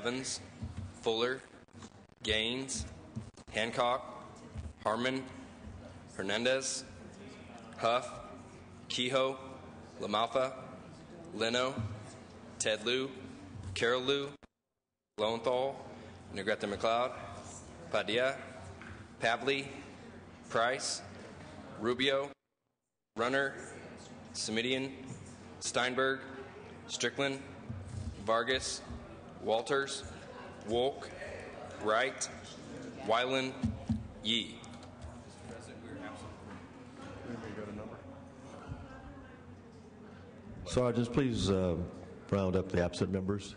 Evans, Fuller, Gaines, Hancock, Harmon, Hernandez, Huff, Kehoe, LaMalfa, Leno, Ted Lieu, Carol Lieu, Lowenthal, Negrete McLeod, Padilla, Pavley, Price, Rubio, Runner, Semidian, Steinberg, Strickland, Vargas, Walters, Wolk, Wright, Weiland, Yee. Sergeants, please round up the absent members.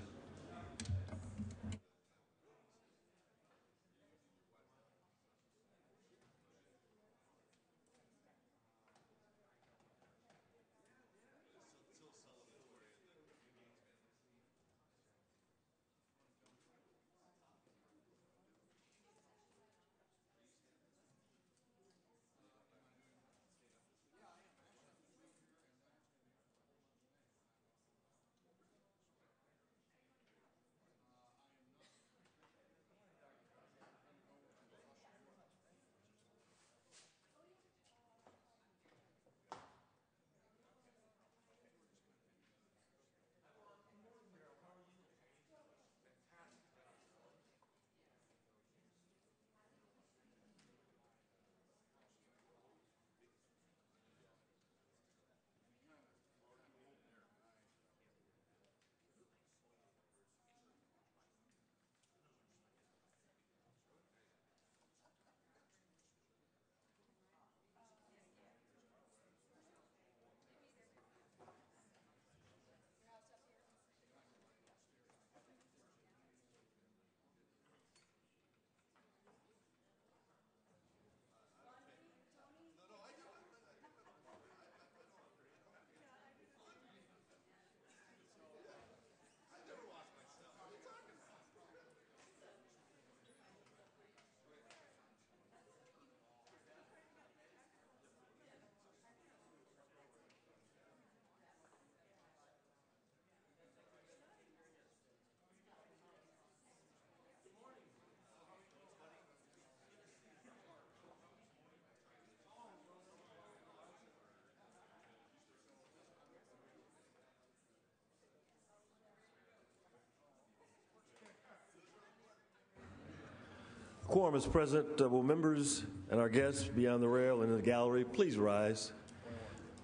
Quorum is present. Will members and our guests beyond the rail and in the gallery please rise?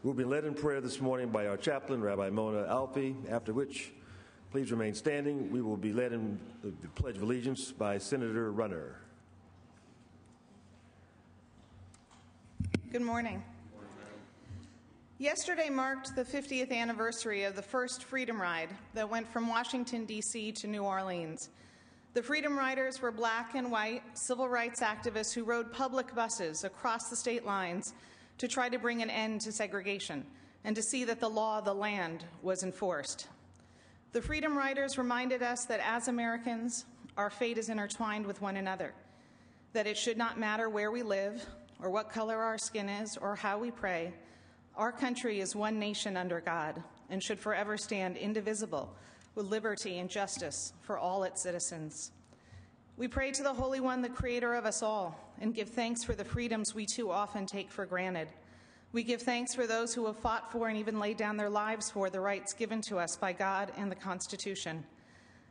We'll be led in prayer this morning by our chaplain, Rabbi Mona Alfi, after which, please remain standing. We will be led in the Pledge of Allegiance by Senator Runner. Good morning. Yesterday marked the 50th anniversary of the first Freedom Ride that went from Washington, D.C. to New Orleans. The Freedom Riders were black and white civil rights activists who rode public buses across the state lines to try to bring an end to segregation and to see that the law of the land was enforced. The Freedom Riders reminded us that as Americans, our fate is intertwined with one another, that it should not matter where we live or what color our skin is or how we pray. Our country is one nation under God and should forever stand indivisible with liberty and justice for all its citizens. We pray to the Holy One, the Creator of us all, and give thanks for the freedoms we too often take for granted. We give thanks for those who have fought for and even laid down their lives for the rights given to us by God and the Constitution.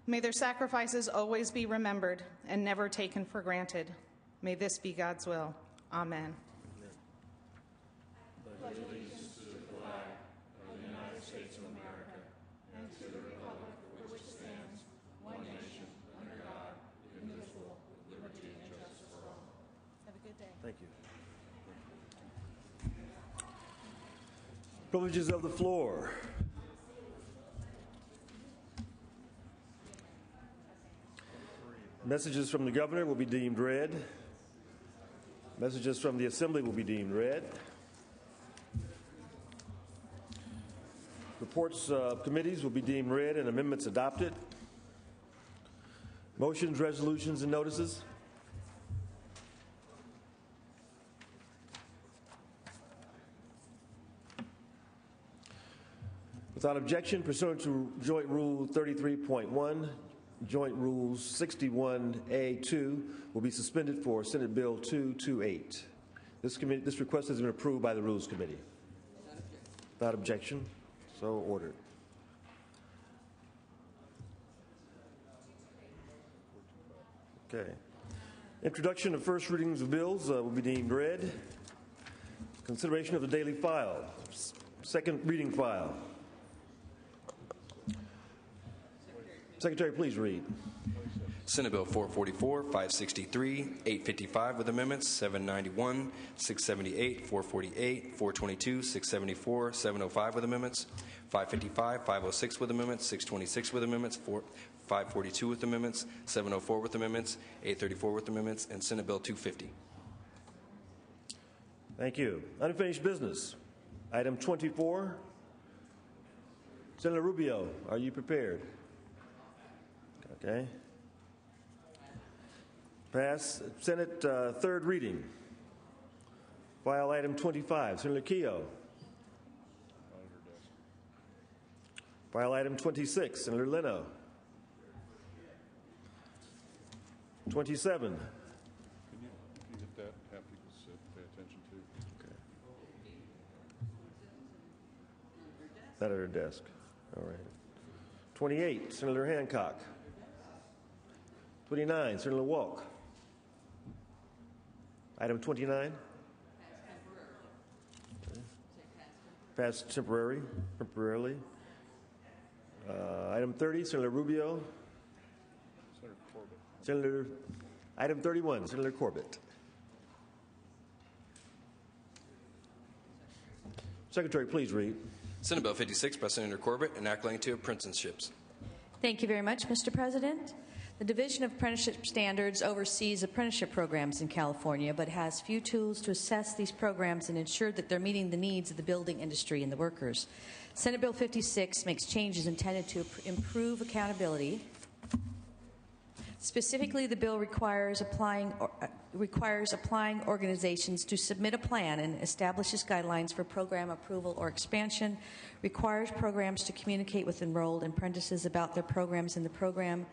May their sacrifices always be remembered and never taken for granted. May this be God's will. Amen. Pledge allegiance to the flag of the United States of America and to the republic for which stands one nation under God, indivisible, with liberty and justice for all. Have a good day. Thank you. Privileges of the floor. Messages from the governor will be deemed read. Messages from the assembly will be deemed read. Reports of committees will be deemed read and amendments adopted. Motions, resolutions, and notices. Without objection, pursuant to Joint Rule 33.1, Joint Rules 61A2 will be suspended for Senate Bill 228. This request has been approved by the Rules Committee. Without objection, so ordered. Okay. Introduction of first readings of bills will be deemed read. Consideration of the daily file. Second reading file. Secretary, please read. Senate Bill 444, 563, 855 with amendments, 791, 678, 448, 422, 674, 705 with amendments, 555, 506 with amendments, 626 with amendments, 542 with amendments, 704 with amendments, 834 with amendments, and Senate Bill 250. Thank you. Unfinished business. Item 24. Senator Rubio, are you prepared? Okay. Pass. Senate third reading. File item 25. Senator Keogh. File item 26. Senator Leno. 27. Can you hit that? Have people sit, pay attention to. Okay. That at her desk. All right. 28. Senator Hancock. 29. Senator Walk. Item 29. Passed temporarily. Item 30. Senator Rubio. Senator Corbett. Senator, item 31, Senator Corbett. Secretary, please read. Senate Bill 56 by Senator Corbett, enacting two apprenticeships. Thank you very much, Mr. President. The Division of Apprenticeship Standards oversees apprenticeship programs in California, but has few tools to assess these programs and ensure that they're meeting the needs of the building industry and the workers. Senate Bill 56 makes changes intended to improve accountability. Specifically, the bill requires applying organizations to submit a plan and establishes guidelines for program approval or expansion, requires programs to communicate with enrolled apprentices about their programs in the program,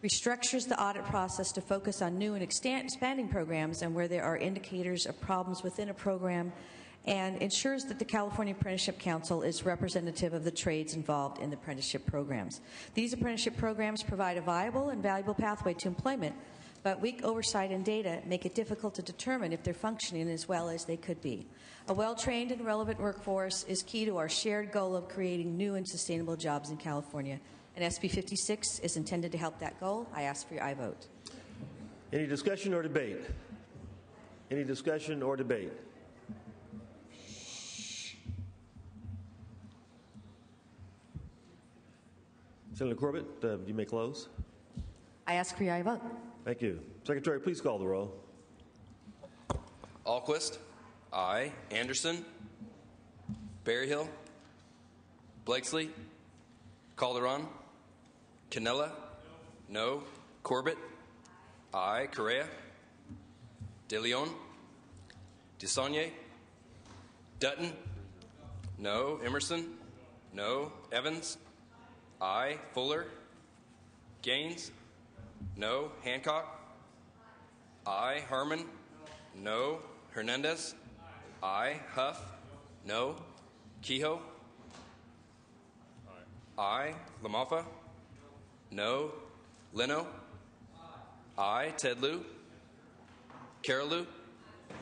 restructures the audit process to focus on new and expanding programs and where there are indicators of problems within a program, and ensures that the California Apprenticeship Council is representative of the trades involved in the apprenticeship programs. These apprenticeship programs provide a viable and valuable pathway to employment, but weak oversight and data make it difficult to determine if they're functioning as well as they could be. A well-trained and relevant workforce is key to our shared goal of creating new and sustainable jobs in California. And SB 56 is intended to help that goal. I ask for your aye vote. Any discussion or debate? Any discussion or debate? Senator Corbett, you may close. I ask for your aye vote. Thank you. Secretary, please call the roll. Alquist, aye. Anderson, Berryhill, Blakesley, Calderon, Canella, no. Corbett, aye. Correa, De Leon, DeSaulnier, Dutton, no. Emerson, no. Evans, aye. Fuller, Gaines, no. Hancock, aye. Harmon, no. Hernandez, aye. Huff, no. Kehoe, aye. Lamalfa, no. Leno, aye. Tedlu, Carolou,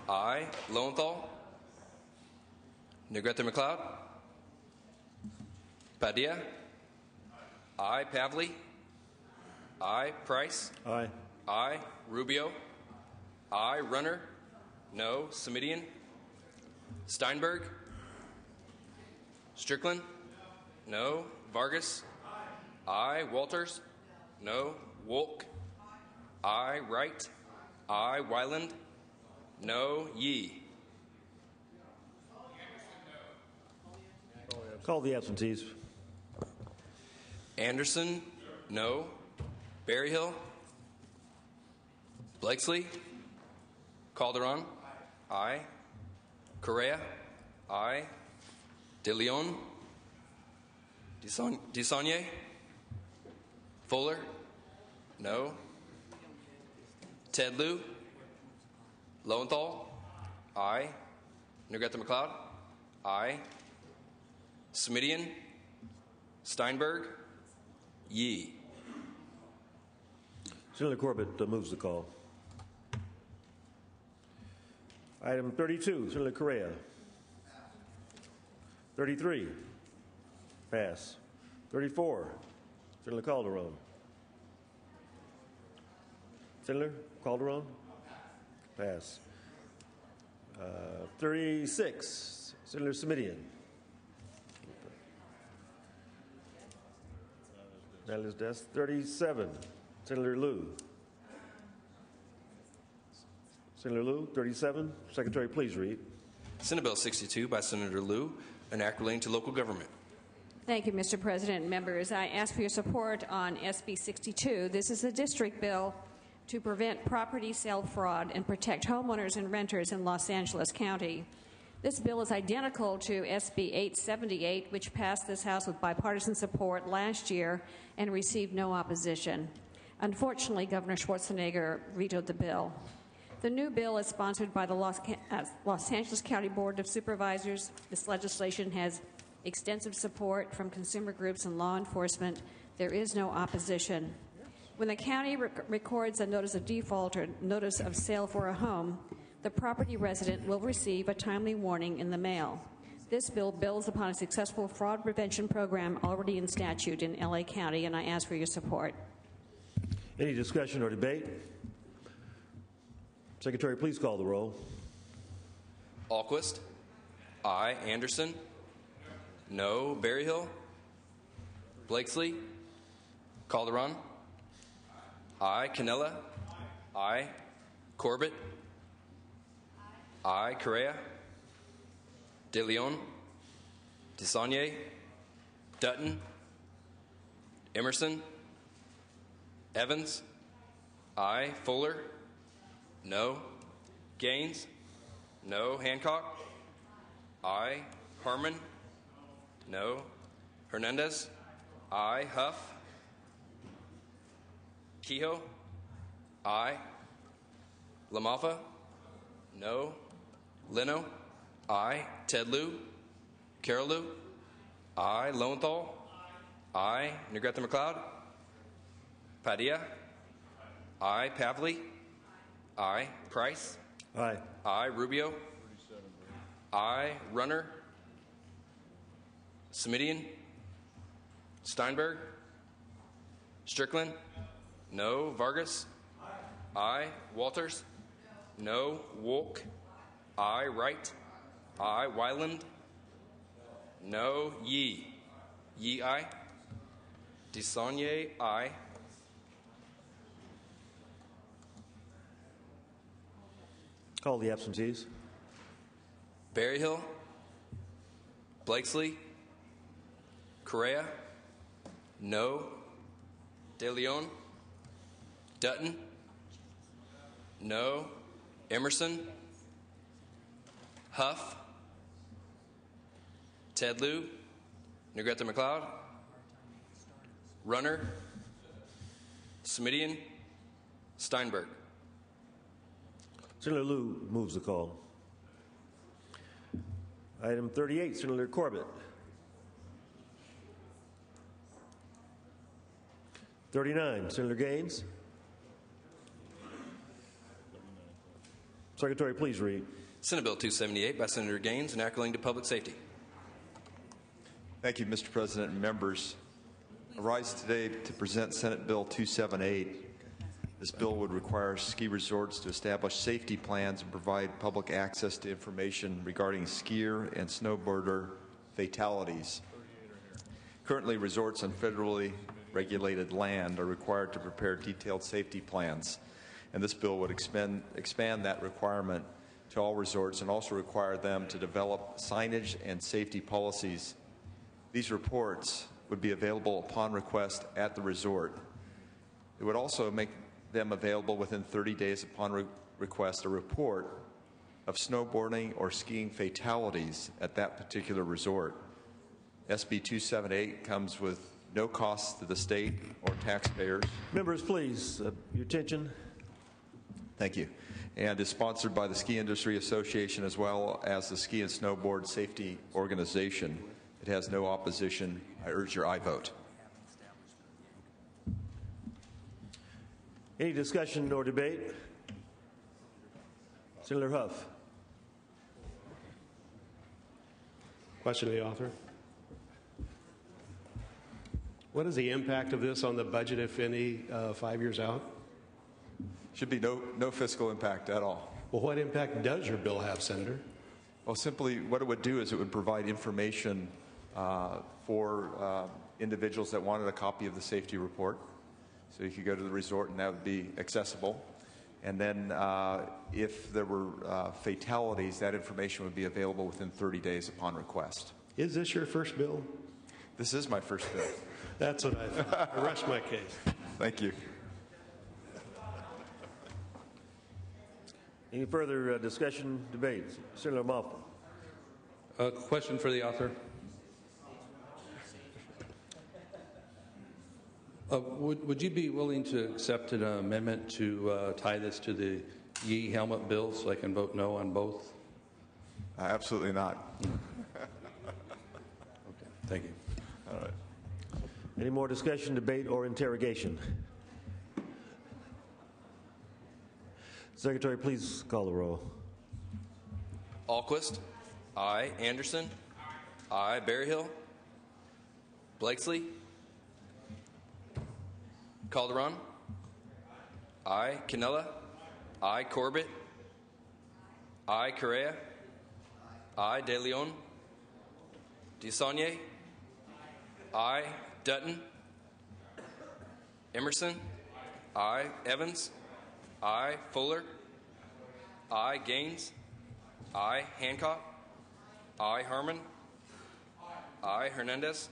aye. Lowenthal, Negrete McLeod, Padilla, aye. Pavley, aye. Price, Aye. aye. Rubio, aye. Runner, no. Semidian, Steinberg, Strickland, no. Vargas, aye. Walters, no. Wolk, aye. Wright, aye. Wyland, no. Yee. Call the absentees. Anderson, no. Berryhill, Blakesley, Calderon, aye. Correa, aye. De Leon, DeSaulnier, Fuller, No. Ted Lieu? Lowenthal? Aye. Negrete McLeod? Aye. Smidian? Steinberg? Yee. Senator Corbett moves the call. Item 32, Senator Correa. 33, pass. 34, Senator Calderon. Senator Calderon, pass. 36, Senator Smidian. That is desk. 37, Senator Lieu. Senator Lieu, 37. Secretary, please read. Senate Bill 62 by Senator Lieu, an act relating to local government. Thank you, Mr. President and members. I ask for your support on SB 62. This is a district bill to prevent property sale fraud and protect homeowners and renters in Los Angeles County. This bill is identical to SB 878, which passed this House with bipartisan support last year and received no opposition. Unfortunately, Governor Schwarzenegger vetoed the bill. The new bill is sponsored by the Los Angeles County Board of Supervisors. This legislation has extensive support from consumer groups and law enforcement. There is no opposition. When the county records a notice of default or notice of sale for a home, the property resident will receive a timely warning in the mail. This bill builds upon a successful fraud prevention program already in statute in LA County, and I ask for your support. Any discussion or debate? Secretary, please call the roll. Alquist? Aye. Anderson? No. Berryhill? Blakesley? Calderon? Aye. Canella? Aye. Corbett? Aye. Correa? De Leon? DeSaulnier? Dutton? Emerson? Evans? Aye. Fuller? No. Gaines? No. Hancock? Aye. Harmon? No. Hernandez? Aye. Huff? Kehoe? Aye. LaMalfa? No. Leno? Aye. Ted Lieu? Carol Lieu? Aye. Lowenthal? Aye. Negrete McLeod? Padilla? Aye. Pavley? Aye. Price? Aye. Aye. Rubio? Aye. Runner? Smidian? Steinberg? Strickland? No. Vargas? Aye. Walters? No. Wolk? Aye. Wright? Aye. Wyland? No. Yee? Yee, aye. DeSaulnier, aye. Call the absentees. Berryhill? Blakesley? Correa? No. De Leon? Dutton? No. Emerson? Huff? Ted Lieu? Negrete McLeod? Runner? Smidian? Steinberg? Senator Lieu moves the call. Item 38, Senator Corbett. 39, Senator Gaines. Secretary, please read. Senate Bill 278 by Senator Gaines, an act relating to public safety. Thank you, Mr. President and members. I rise today to present Senate Bill 278. This bill would require ski resorts to establish safety plans and provide public access to information regarding skier and snowboarder fatalities. Currently, resorts on federally regulated land are required to prepare detailed safety plans, and this bill would expand that requirement to all resorts and also require them to develop signage and safety policies. These reports would be available upon request at the resort. It would also make them available within 30 days upon request a report of snowboarding or skiing fatalities at that particular resort. SB 278 comes with no cost to the state or taxpayers. Members, please, your attention. Thank you. And is sponsored by the Ski Industry Association as well as the Ski and Snowboard Safety Organization. It has no opposition. I urge your aye vote. Any discussion or debate? Senator Huff. Question to the author. What is the impact of this on the budget, if any, 5 years out? Should be no fiscal impact at all. Well, what impact does your bill have, Senator? Well, simply what it would do is it would provide information for individuals that wanted a copy of the safety report. So you could go to the resort and that would be accessible. And then if there were fatalities, that information would be available within 30 days upon request. Is this your first bill? This is my first bill. That's what I thought. I rest my case. Thank you. Any further discussion, debate? Senator Malfa. A question for the author. Would you be willing to accept an amendment to tie this to the Yee helmet bill so I can vote no on both? Absolutely not. Okay, thank you. All right. Any more discussion, debate, or interrogation? Secretary, please call the roll. Alquist. Aye. Anderson. Aye. Berryhill. Blakesley. Calderon. Aye. Canella. Aye. Corbett. Aye. Correa. Aye. De Leon. DeSaulnier. Aye. Dutton. Emerson. Aye. Evans. Aye. Fuller. Aye. Gaines. Aye. Hancock. Aye. Harmon. Aye. Hernandez.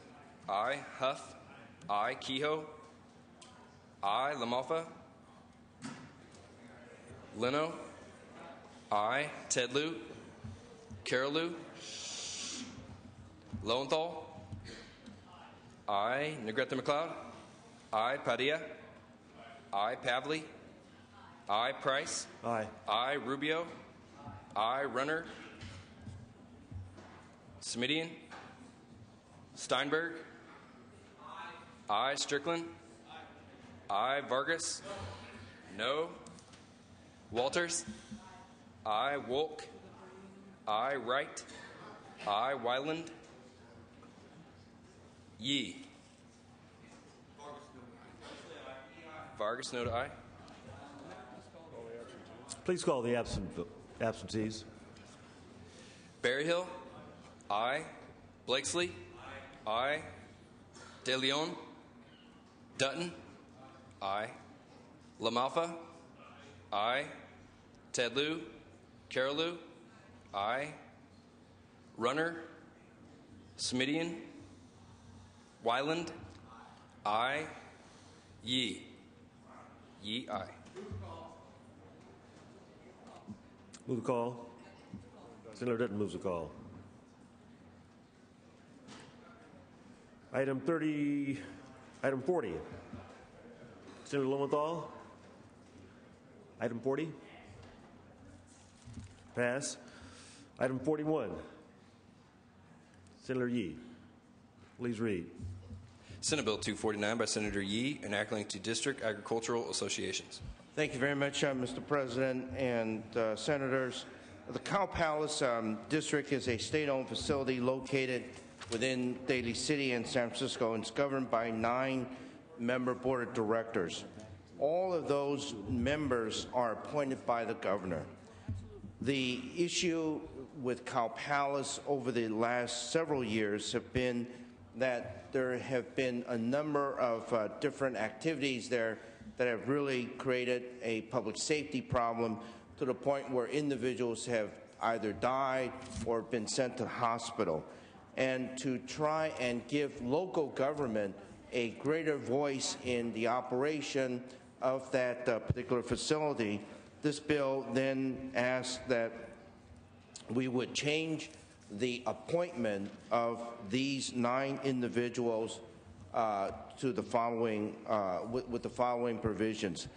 Aye. Huff. Aye. Kehoe. Aye. Lamalfa. Leno. Aye. Tedlew. Carolou. Lowenthal. Aye. Negrete McLeod. Aye. Padilla. Aye. Pavley. Aye. Price. Aye. Aye. Rubio. Aye. Runner. Smidian. Steinberg. Aye. Strickland. Aye. Vargas. No. Walters. Aye. Wolk. Aye. Wright. Aye. Wyland. Yee. Vargas, no to aye. Please call the absentees. Berryhill. Aye. Blakesley. Aye. De Leon. Dutton. Aye. Lamalfa. Aye. Tedlew. Carolou. Aye. Runner. Smidian. Wyland. Aye. Yee. Yee, aye. Move the call. Senator Dutton moves the call. Item 40. Senator Lowenthal. Item 40. Pass. Item 41. Senator Yee. Please read. Senate Bill 249 by Senator Yee, enacting to district agricultural associations. Thank you very much, Mr. President and Senators. The Cow Palace District is a state-owned facility located within Daly City and San Francisco, and it's governed by 9-member board of directors. All of those members are appointed by the governor. The issue with Cow Palace over the last several years have been that there have been a number of different activities there that have really created a public safety problem to the point where individuals have either died or been sent to the hospital. And to try and give local government a greater voice in the operation of that particular facility, this bill then asked that we would change the appointment of these 9 individuals to the following, with the following provisions: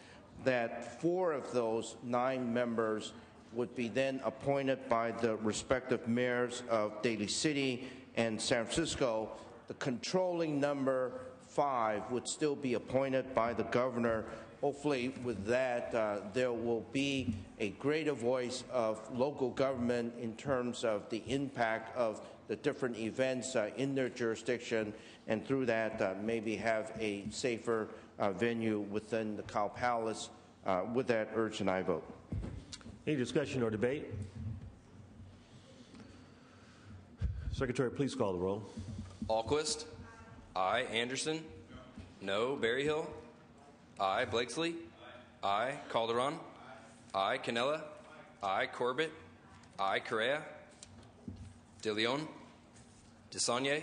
that 4 of those 9 members would be then appointed by the respective mayors of Daly City and San Francisco. The controlling number 5 would still be appointed by the governor. Hopefully, with that, there will be a greater voice of local government in terms of the impact of the different events in their jurisdiction, and through that, maybe have a safer venue within the Cow Palace. With that, urge and I vote. Any discussion or debate? Secretary, please call the roll. Alquist. Aye. Anderson. No. Berryhill. Aye. Blakesley. Aye. Calderon. Aye. Canella. Aye. Corbett. Aye. Correa. De Leon. DeSaulnier.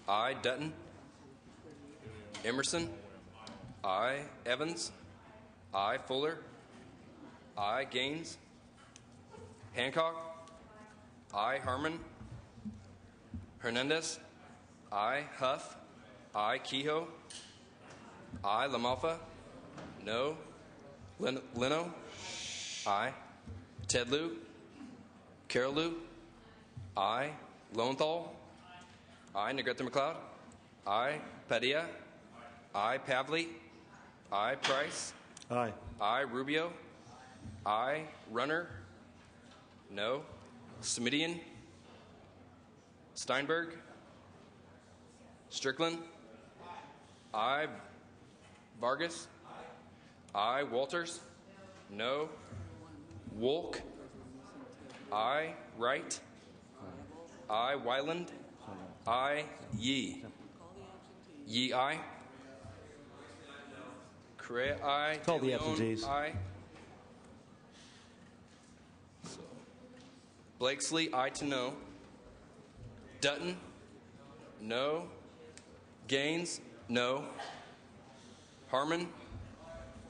Aye. Dutton. Emerson. Aye. Evans. Aye. Fuller. Aye. Gaines. Hancock. Aye. Harmon. Hernandez. Aye. Huff. Aye. Kehoe. Aye. LaMalfa. No. Leno. Aye. Ted Lieu. Carol Lieu. Aye. Lowenthal. Aye. Negrete McLeod. Aye. Padilla. Aye. Pavley. Aye. Price. Aye. Aye. Rubio. Aye. Runner. No. Smidian. Steinberg. Strickland. Aye. Vargas. Aye. Walters. No. Wolk. Aye. Wright. Aye. Wyland. Aye. Yee. Yee. Aye. Correa. Aye. Call the De Leon, absentees. Aye. Blakesley. Aye to no. Dutton. No. Gaines. No. Harmon.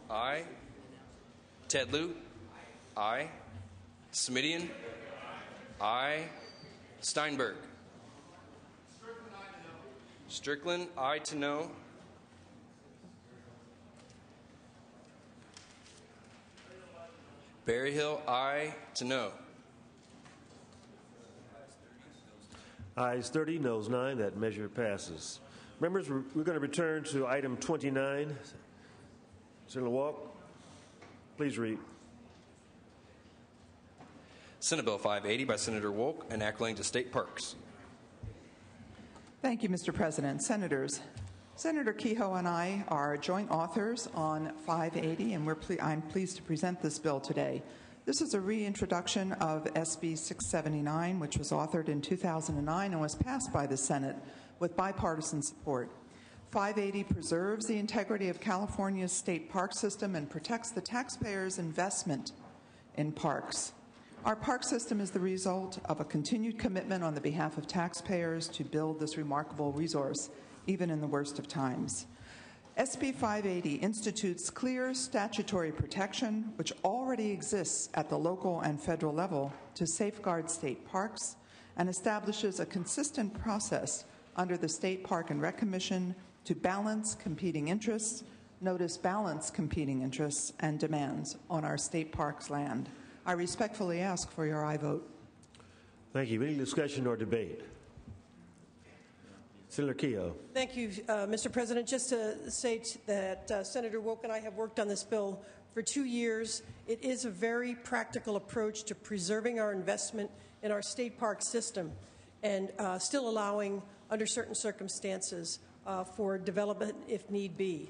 Aye. Ted Lieu. Aye. Smidian. Aye. Steinberg. Strickland. Aye to no. Berryhill. Aye to no. Ayes 30, noes 9. That measure passes. Members, we're going to return to item 29. Senator Walk, please read. Senate Bill 580 by Senator Wolk, an act relating to state parks. Thank you, Mr. President. Senators, Senator Kehoe and I are joint authors on 580, and I'm pleased to present this bill today. This is a reintroduction of SB 679, which was authored in 2009 and was passed by the Senate with bipartisan support. 580 preserves the integrity of California's state park system and protects the taxpayers' investment in parks. Our park system is the result of a continued commitment on the behalf of taxpayers to build this remarkable resource, even in the worst of times. SB 580 institutes clear statutory protection, which already exists at the local and federal level, to safeguard state parks, and establishes a consistent process under the State Park and Rec Commission to balance competing interests, notice balance competing interests and demands on our state parks land. I respectfully ask for your aye vote. Thank you. Any discussion or debate? Senator Kehoe. Thank you, Mr. President. Just to say that Senator Wolk and I have worked on this bill for 2 years. It is a very practical approach to preserving our investment in our state park system and still allowing, under certain circumstances, for development if need be.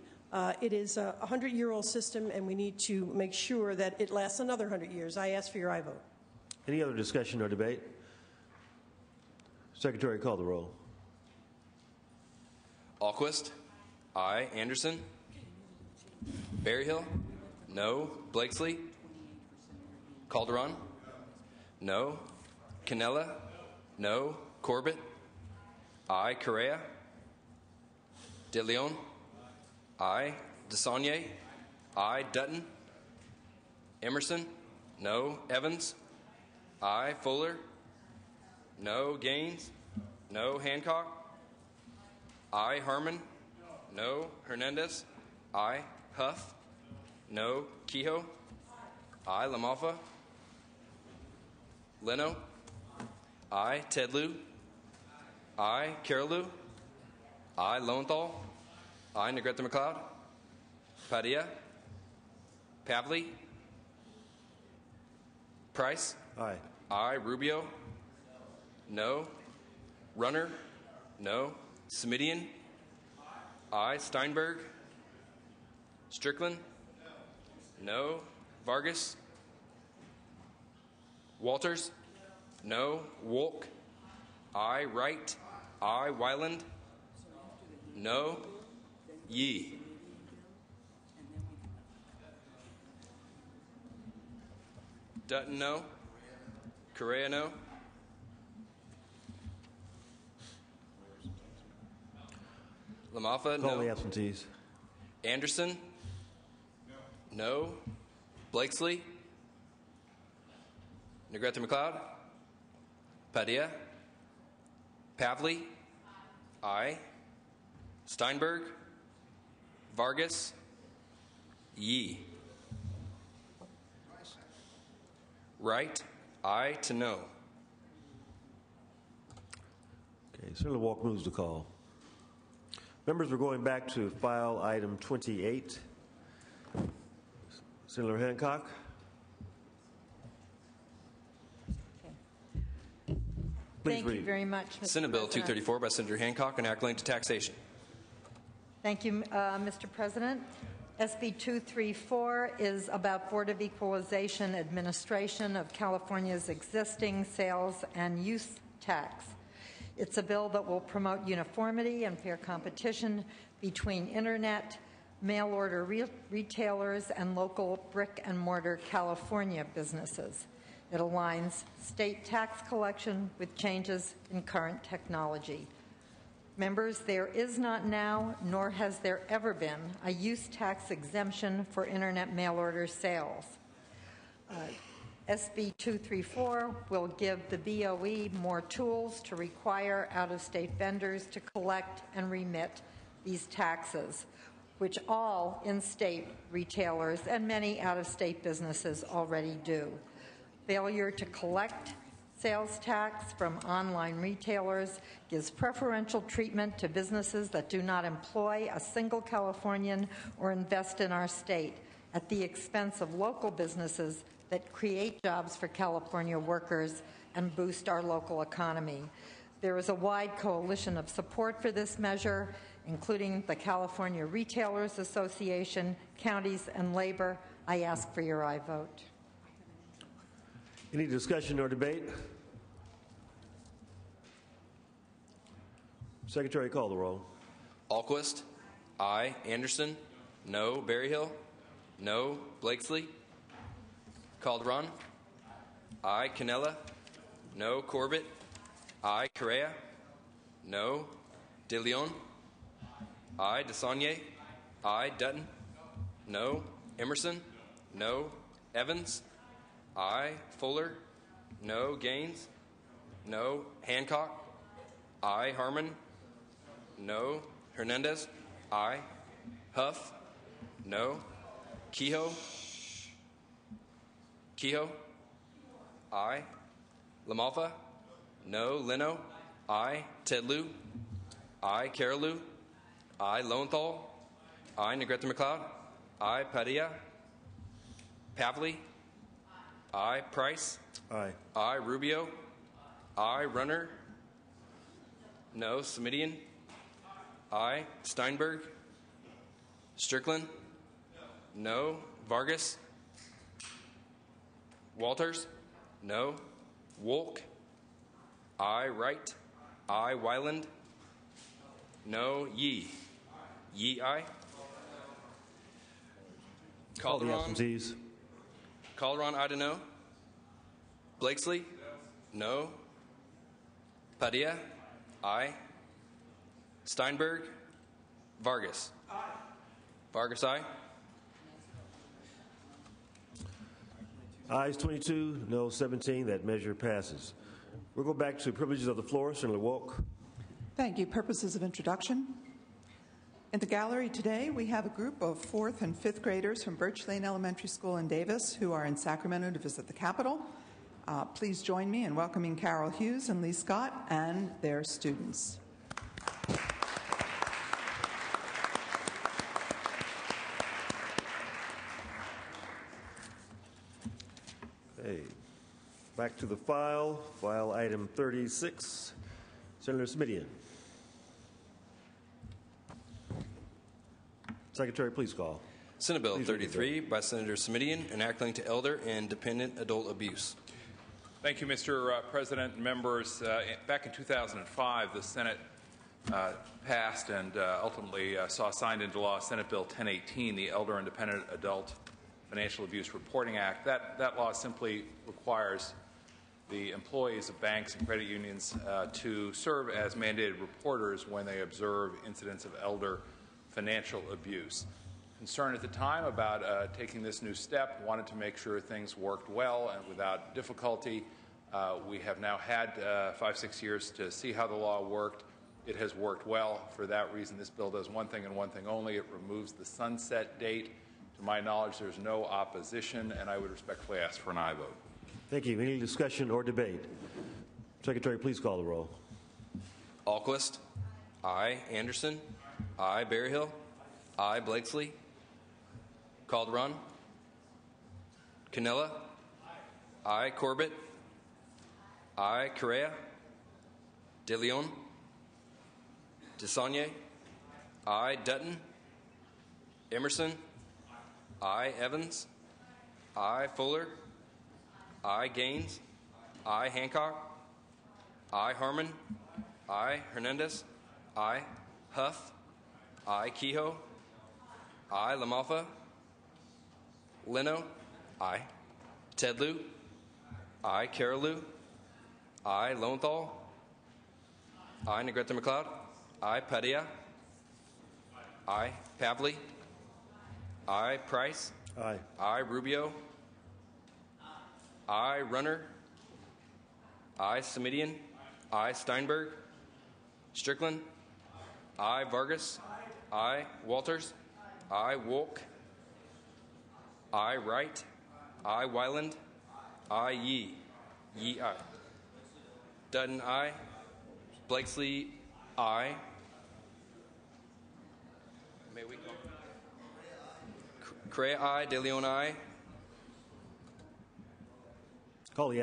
It is a 100-year-old system, and we need to make sure that it lasts another 100 years. I ask for your aye vote. Any other discussion or debate? Secretary, call the roll. Alquist. Aye. Anderson. Berryhill. No. Blakesley. Calderon. No. Canella. No. Corbett. Aye. Correa. De Leon. Aye. DeSaulnier. Aye. Dutton. Emerson. No. Evans. Aye. Fuller. No. Gaines. No. Hancock. Aye. Harmon. No. Hernandez? Aye. Huff? No. Kehoe? Aye. LaMalfa? Leno? Aye. Tedlu? Aye. Carolou? Aye. Lowenthal? Aye. Negrete McLeod? Padilla? Pavley? Price? Aye. Aye. Rubio? No. Runner? No. Semidian? Aye. Steinberg? Strickland? No. Vargas? Walters? No. Wolk? Aye. Wright? Aye. Wyland? No. Yee? Dutton, no. Correa, no. LaMalfa, Call no. the absentees. Anderson? No. Blakesley? Negrete McLeod? Padilla? Pavley? Aye. Steinberg? Vargas? Yee? Right? Aye to no. Okay, Senator Walk moves the call. Members, we're going back to file item 28. Senator Hancock. Please Thank read. you very much, Mr. Senate Bill President. 234 by Senator Hancock, an act relating to taxation. Thank you, Mr. President. SB 234 is about Board of Equalization administration of California's existing sales and use tax. It's a bill that will promote uniformity and fair competition between Internet, mail-order retailers, and local brick-and-mortar California businesses. It aligns state tax collection with changes in current technology. Members, there is not now, nor has there ever been, a use tax exemption for Internet mail-order sales. SB 234 will give the BOE more tools to require out-of-state vendors to collect and remit these taxes, which all in-state retailers and many out-of-state businesses already do. Failure to collect sales tax from online retailers gives preferential treatment to businesses that do not employ a single Californian or invest in our state at the expense of local businesses that create jobs for California workers and boost our local economy. There is a wide coalition of support for this measure, including the California Retailers Association, counties, and labor. I ask for your aye vote. Any discussion or debate? Secretary, call the roll. Alquist? Aye. Anderson? No. Berryhill? No. Blakesley? Calderon? Aye. Canella? No. Corbett? Aye. Correa? No. De Leon? Aye. DeSaulnier? Aye. Dutton? No. Emerson? No. Evans? Aye. Fuller? No. Gaines? No. Hancock? Aye. Harmon? No. Hernandez? Aye. Huff? No. Kehoe? Kehoe? Aye. LaMalfa? No. Leno? Aye. Tedlu? Aye. Carolou? Aye. Lowenthal? Aye. Negrete McLeod? Aye. Padilla? Pavley? Aye. Price? Aye. Aye. Rubio? Aye. Runner? No. Semidian? Aye. Steinberg? Strickland? No. Vargas? Walters? No. Wolk? Aye. Wright? Aye. Wyland? No. Yee? Yee, aye. Call the Calderon? absentees. Calderon, aye to no. Blakesley? No. Padilla? Aye. Steinberg? Vargas? Aye. Vargas, aye. Ayes 22, no 17. That measure passes. We'll go back to privileges of the floor. Senator Walk. Thank you. Purposes of introduction. In the gallery today, we have a group of 4th and 5th graders from Birch Lane Elementary School in Davis who are in Sacramento to visit the Capitol. Please join me in welcoming Carol Hughes and Lee Scott and their students. Okay, back to the file item 36. Senator Smidian. Secretary, please call. Senate Bill 33 by Senator Smidian, enacting to elder and dependent adult abuse. Thank you, Mr. President and members. Back in 2005, the Senate passed and ultimately saw signed into law Senate Bill 1018, the Elder and Dependent Adult Financial Abuse Reporting Act. That law simply requires the employees of banks and credit unions to serve as mandated reporters when they observe incidents of elder financial abuse. Concerned at the time about taking this new step, wanted to make sure things worked well and without difficulty. We have now had 5-6 years to see how the law worked. It has worked well. For that reason, this bill does one thing and one thing only. It removes the sunset date. To my knowledge, there's no opposition, and I would respectfully ask for an aye vote. Thank you. Any discussion or debate? Secretary, please call the roll. Alquist. Aye. Anderson. Aye. Berryhill. Aye. Blakesley. Calderon. Canella. Aye. Corbett. Aye. Correa. De Leon. DeSaulnier. Aye. Dutton. Emerson. Aye. Evans. Aye. Fuller. Aye. Gaines. Aye. Hancock. Aye. Harmon. Aye. Hernandez. Aye. Huff. Aye. Kehoe. Aye. LaMalfa. Leno. Aye. Tedlew. Aye. Carolou. Aye. Lowenthal. Aye. Negrete McLeod. Aye. Padilla. Aye. Pavley. Aye. Price. Aye. Aye. Rubio. Aye. Runner. Aye. Semidian. Aye. Steinberg. Strickland. Aye. Vargas. Aye. Walters. Aye. Wolk. Aye. Wright. Aye. Wyland. Aye. Yee. Yee. Aye. Dutton. Aye. Blakesley. Aye. May we call? Correa. Aye. De Leon. Aye. Call the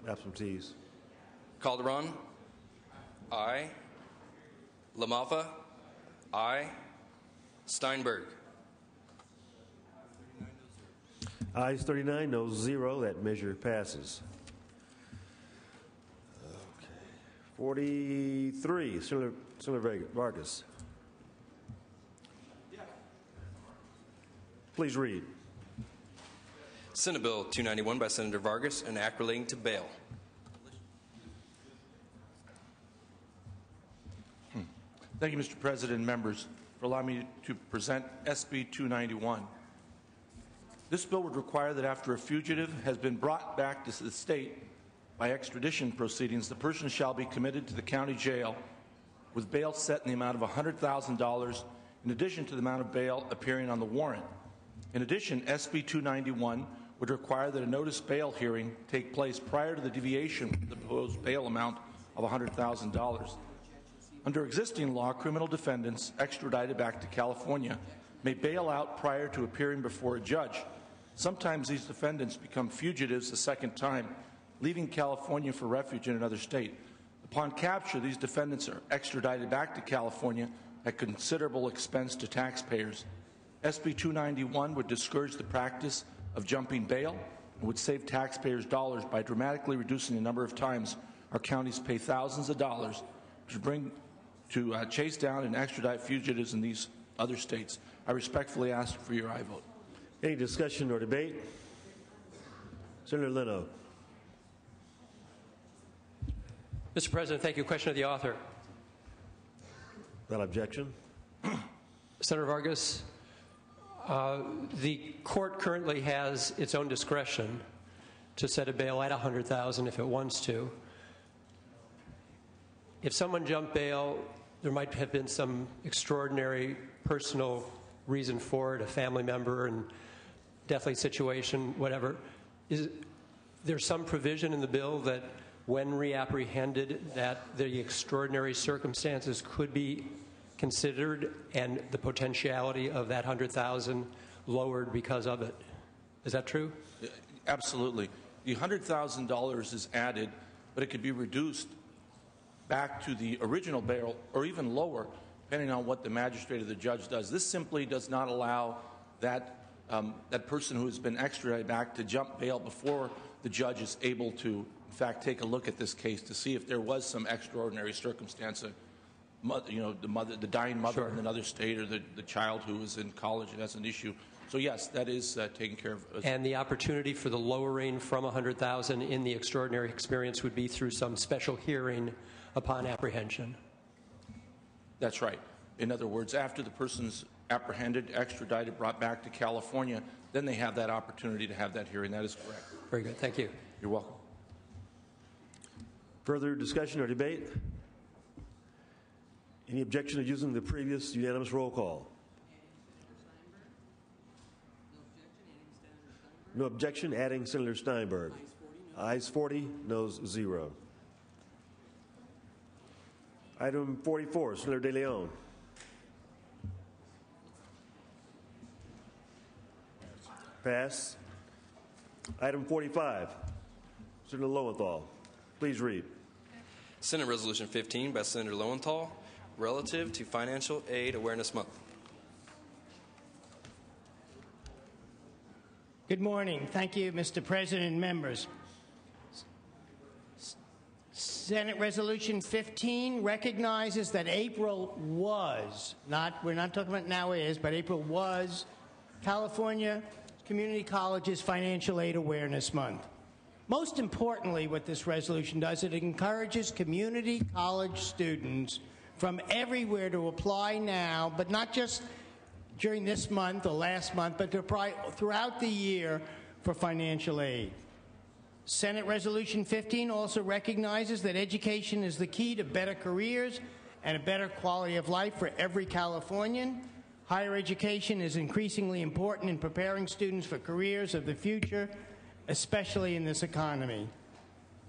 absentees. Calderon. Aye. LaMalfa. Aye. Steinberg. Ayes 39, noes 0. That measure passes. Okay. 43, Senator Vargas. Please read. Senate Bill 291 by Senator Vargas, an act relating to bail. Thank you, Mr. President and members, for allowing me to present SB 291. This bill would require that after a fugitive has been brought back to the state by extradition proceedings, the person shall be committed to the county jail with bail set in the amount of $100,000 in addition to the amount of bail appearing on the warrant. In addition, SB 291 would require that a notice bail hearing take place prior to the deviation from the proposed bail amount of $100,000. Under existing law, criminal defendants extradited back to California may bail out prior to appearing before a judge. Sometimes these defendants become fugitives a second time, leaving California for refuge in another state. Upon capture, these defendants are extradited back to California at considerable expense to taxpayers. SB 291 would discourage the practice of jumping bail and would save taxpayers dollars by dramatically reducing the number of times our counties pay thousands of dollars to chase down and extradite fugitives in these other states. I respectfully ask for your aye vote. Any discussion or debate? Senator Leno. Mr. President, thank you. Question of the author. Without objection. Senator Vargas, the court currently has its own discretion to set a bail at $100,000 if it wants to. If someone jumped bail there might have been some extraordinary personal reason for it, a family member and deathly situation, whatever. Is there some provision in the bill that when reapprehended that the extraordinary circumstances could be considered and the potentiality of that $100,000 lowered because of it? Is that true? Absolutely. The $100,000 is added, but it could be reduced back to the original bail or even lower, depending on what the magistrate or the judge does. This simply does not allow that that person who has been extradited back to jump bail before the judge is able to, in fact, take a look at this case to see if there was some extraordinary circumstance. The dying mother in another state, or the child who is in college and has an issue. So yes, that is taken care of. And the opportunity for the lowering from $100,000 in the extraordinary experience would be through some special hearing upon apprehension. That's right. In other words, after the person's apprehended, extradited, brought back to California, then they have that opportunity to have that hearing. That is correct. Very good. Thank you. You're welcome. Further discussion or debate? Any objection to using the previous unanimous roll call? No objection, adding Senator Steinberg. Ayes 40, noes 0. Item 44, Senator De Leon. Pass. Item 45, Senator Lowenthal. Please read. Senate Resolution 15 by Senator Lowenthal, relative to Financial Aid Awareness Month. Good morning. Thank you, Mr. President and members. Senate Resolution 15 recognizes that April was, we're not talking about now is, but April was California Community Colleges Financial Aid Awareness Month. Most importantly, what this resolution does, it encourages community college students from everywhere to apply now, but not just during this month or last month, but to apply throughout the year for financial aid. Senate Resolution 15 also recognizes that education is the key to better careers and a better quality of life for every Californian. Higher education is increasingly important in preparing students for careers of the future, especially in this economy.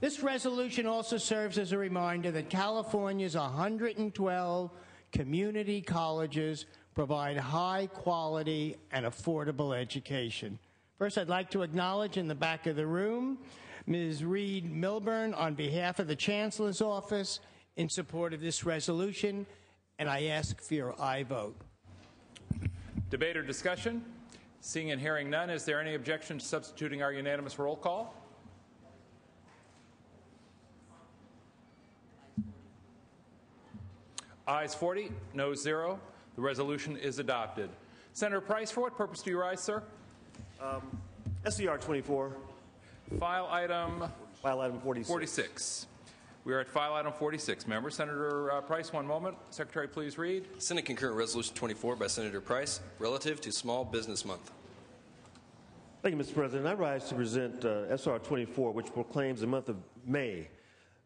This resolution also serves as a reminder that California's 112 community colleges provide high quality and affordable education. First, I'd like to acknowledge in the back of the room Ms. Reed Milburn on behalf of the Chancellor's Office in support of this resolution, and I ask for your aye vote. Debate or discussion? Seeing and hearing none, is there any objection to substituting our unanimous roll call? Ayes 40, noes 0. The resolution is adopted. Senator Price, for what purpose do you rise, sir? SCR 24. File item 46. We are at file item 46. Member, Senator Price, one moment. Secretary, please read. Senate Concurrent Resolution 24 by Senator Price, relative to Small Business Month. Thank you, Mr. President. I rise to present SR 24, which proclaims the month of May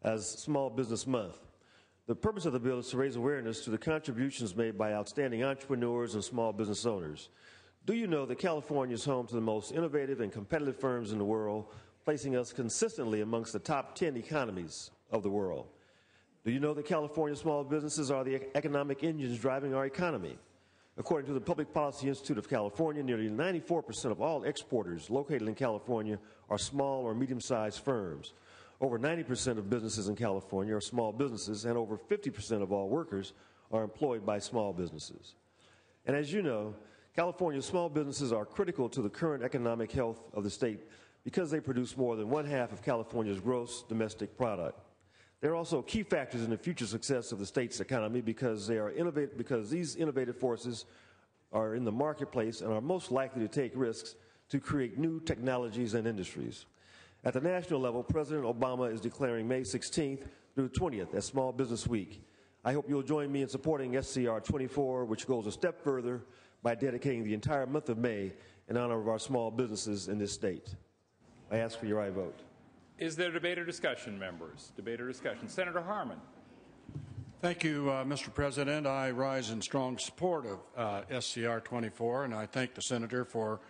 as Small Business Month. The purpose of the bill is to raise awareness to the contributions made by outstanding entrepreneurs and small business owners. Do you know that California is home to the most innovative and competitive firms in the world, placing us consistently amongst the top 10 economies of the world? Do you know that California small businesses are the economic engines driving our economy? According to the Public Policy Institute of California, nearly 94% of all exporters located in California are small or medium-sized firms. Over 90% of businesses in California are small businesses, and over 50% of all workers are employed by small businesses. And as you know, California's small businesses are critical to the current economic health of the state because they produce more than one-half of California's gross domestic product. They're also key factors in the future success of the state's economy because these innovative forces are in the marketplace and are most likely to take risks to create new technologies and industries. At the national level, President Obama is declaring May 16th through 20th as Small Business Week. I hope you'll join me in supporting SCR 24, which goes a step further by dedicating the entire month of May in honor of our small businesses in this state. I ask for your aye vote. Is there debate or discussion, members? Debate or discussion? Senator Harmon. Thank you, Mr. President. I rise in strong support of SCR 24, and I thank the Senator for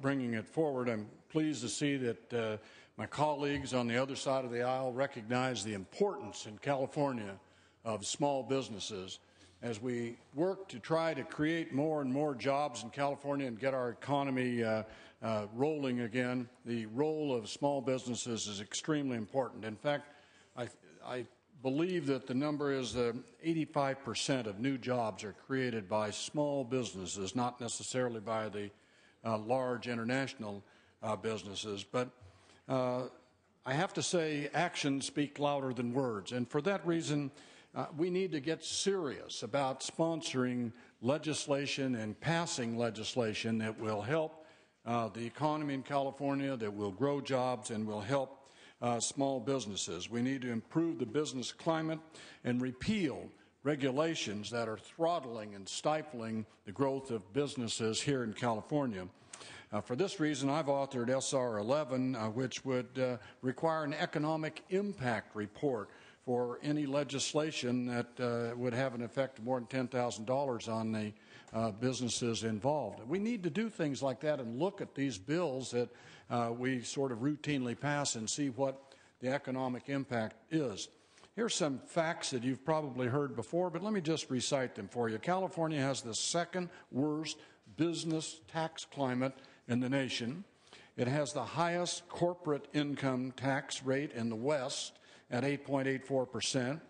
bringing it forward. I'm pleased to see that my colleagues on the other side of the aisle recognize the importance in California of small businesses as we work to try to create more and more jobs in California and get our economy rolling again. The role of small businesses is extremely important. In fact, I believe that the number is 85% of new jobs are created by small businesses, not necessarily by the large international businesses. But I have to say actions speak louder than words. And for that reason, we need to get serious about sponsoring legislation and passing legislation that will help the economy in California, that will grow jobs and will help small businesses. We need to improve the business climate and repeal regulations that are throttling and stifling the growth of businesses here in California. For this reason, I've authored SR 11, which would require an economic impact report for any legislation that would have an effect of more than $10,000 on the businesses involved. We need to do things like that and look at these bills that we sort of routinely pass and see what the economic impact is. Here's some facts that you've probably heard before, but let me just recite them for you. California has the second worst business tax climate in the nation. It has the highest corporate income tax rate in the West at 8.84%.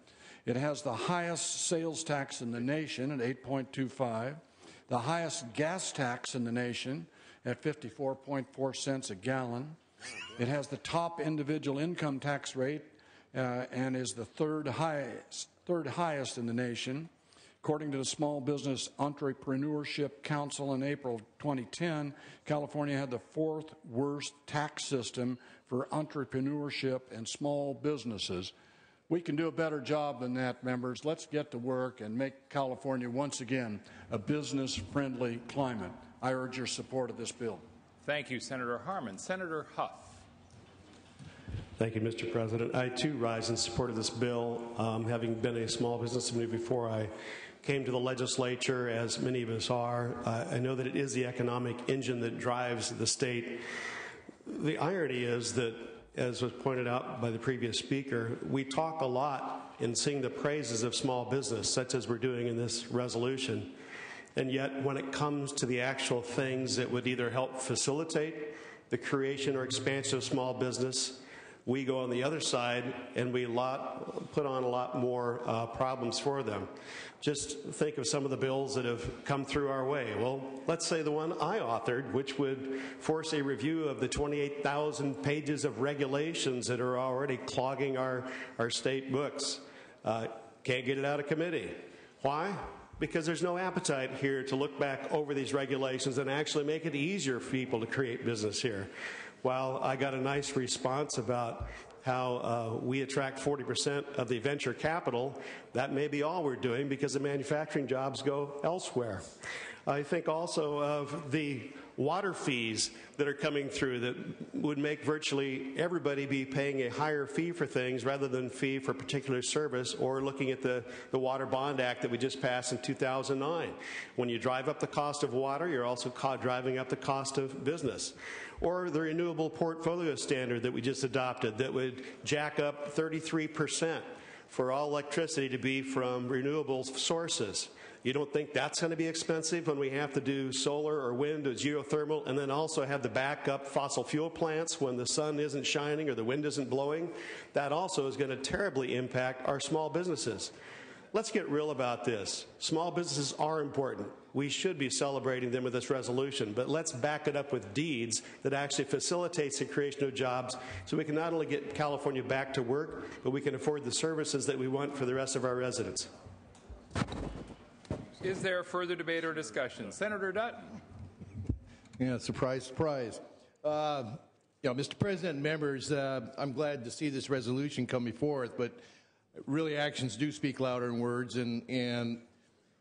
It has the highest sales tax in the nation at 8.25%, the highest gas tax in the nation at 54.4 cents a gallon. It has the top individual income tax rate and is the third highest in the nation. According to the Small Business Entrepreneurship Council in April 2010, California had the fourth worst tax system for entrepreneurship and small businesses. We can do a better job than that, members. Let's get to work and make California once again a business-friendly climate. I urge your support of this bill. Thank you, Senator Harman. Senator Huff. Thank you, Mr. President. I, too, rise in support of this bill. Having been a small business owner before I came to the legislature, as many of us are, I know that it is the economic engine that drives the state. The irony is that, as was pointed out by the previous speaker, we talk a lot and sing the praises of small business, such as we're doing in this resolution. And yet, when it comes to the actual things that would either help facilitate the creation or expansion of small business, we go on the other side and we put on a lot more problems for them. Just think of some of the bills that have come through our way. Well, let's say the one I authored, which would force a review of the 28,000 pages of regulations that are already clogging our state books. Can't get it out of committee. Why? Because there's no appetite here to look back over these regulations and actually make it easier for people to create business here. While I got a nice response about how we attract 40% of the venture capital, that may be all we're doing because the manufacturing jobs go elsewhere. I think also of the water fees that are coming through that would make virtually everybody be paying a higher fee for things rather than fee for particular service, or looking at the Water Bond Act that we just passed in 2009. When you drive up the cost of water, you're also driving up the cost of business. Or the renewable portfolio standard that we just adopted that would jack up 33% for all electricity to be from renewable sources. You don't think that's going to be expensive when we have to do solar or wind or geothermal and then also have the backup fossil fuel plants when the sun isn't shining or the wind isn't blowing? That also is going to terribly impact our small businesses. Let's get real about this. Small businesses are important. We should be celebrating them with this resolution, but let's back it up with deeds that actually facilitates the creation of jobs so we can not only get California back to work, but we can afford the services that we want for the rest of our residents. Is there further debate or discussion? Senator Dutton. Yeah, surprise, surprise. Mr. President, members, I'm glad to see this resolution come before us, but really actions do speak louder than words. And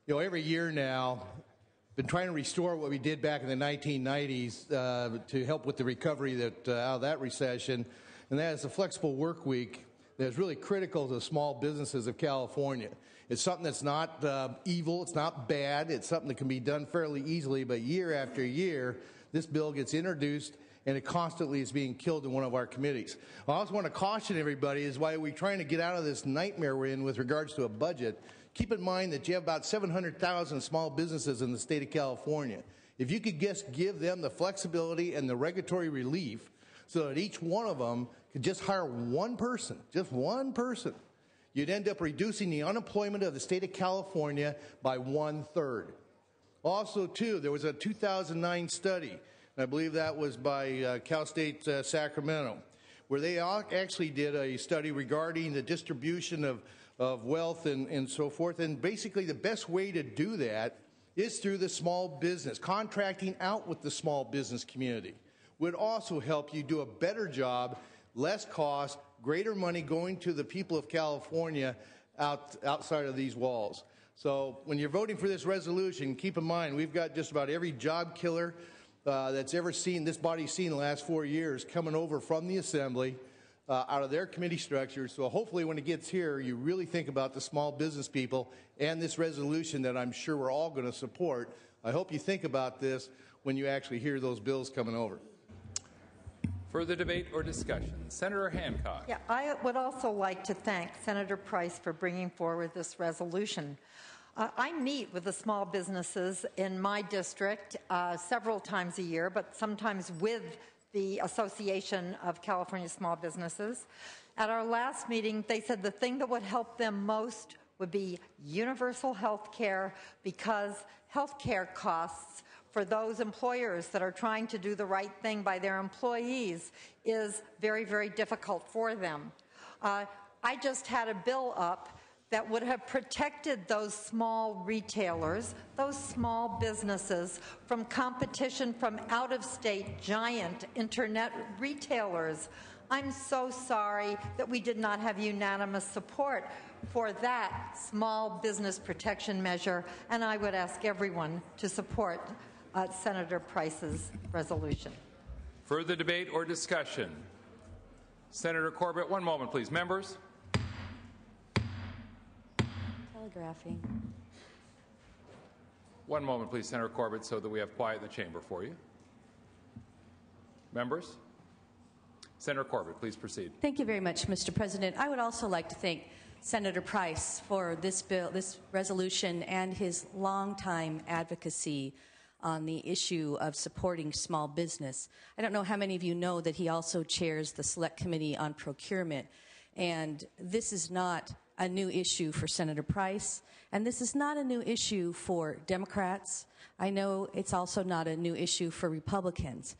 every year now, been trying to restore what we did back in the 1990s to help with the recovery out of that recession, and that is a flexible work week that is really critical to the small businesses of California. It's something that's not evil, it's not bad, it's something that can be done fairly easily, but year after year, this bill gets introduced and it constantly is being killed in one of our committees. I also want to caution everybody is why we're trying to get out of this nightmare we're in with regards to a budget. Keep in mind that you have about 700,000 small businesses in the state of California. If you could just give them the flexibility and the regulatory relief so that each one of them could just hire one person, just one person, you'd end up reducing the unemployment of the state of California by 1/3. Also, too, there was a 2009 study, I believe that was by Cal State Sacramento, where they actually did a study regarding the distribution of wealth and so forth. And basically the best way to do that is through the small business. Contracting out with the small business community would also help you do a better job, less cost, greater money going to the people of California outside of these walls. So when you're voting for this resolution, keep in mind we've got just about every job killer that's ever seen this body seen in the last 4 years coming over from the Assembly out of their committee structures. So hopefully when it gets here, you really think about the small business people and this resolution that I'm sure we're all going to support. I hope you think about this when you actually hear those bills coming over. Further debate or discussion? Senator Hancock. Yeah, I would also like to thank Senator Price for bringing forward this resolution. I meet with the small businesses in my district several times a year, but sometimes with the Association of California Small Businesses. At our last meeting, they said the thing that would help them most would be universal health care, because health care costs for those employers that are trying to do the right thing by their employees is very, very difficult for them. I just had a bill up that would have protected those small retailers, those small businesses, from competition from out-of-state giant internet retailers. I'm so sorry that we did not have unanimous support for that small business protection measure, and I would ask everyone to support Senator Price's resolution. Further debate or discussion? Senator Corbett, one moment, please. Members? Telegraphing. One moment, please, Senator Corbett, so that we have quiet in the chamber for you. Members? Senator Corbett, please proceed. Thank you very much, Mr. President. I would also like to thank Senator Price for this bill, this resolution, and his longtime advocacy on the issue of supporting small business. I don't know how many of you know that he also chairs the Select Committee on Procurement, and this is not a new issue for Senator Price, and this is not a new issue for Democrats. I know it's also not a new issue for Republicans.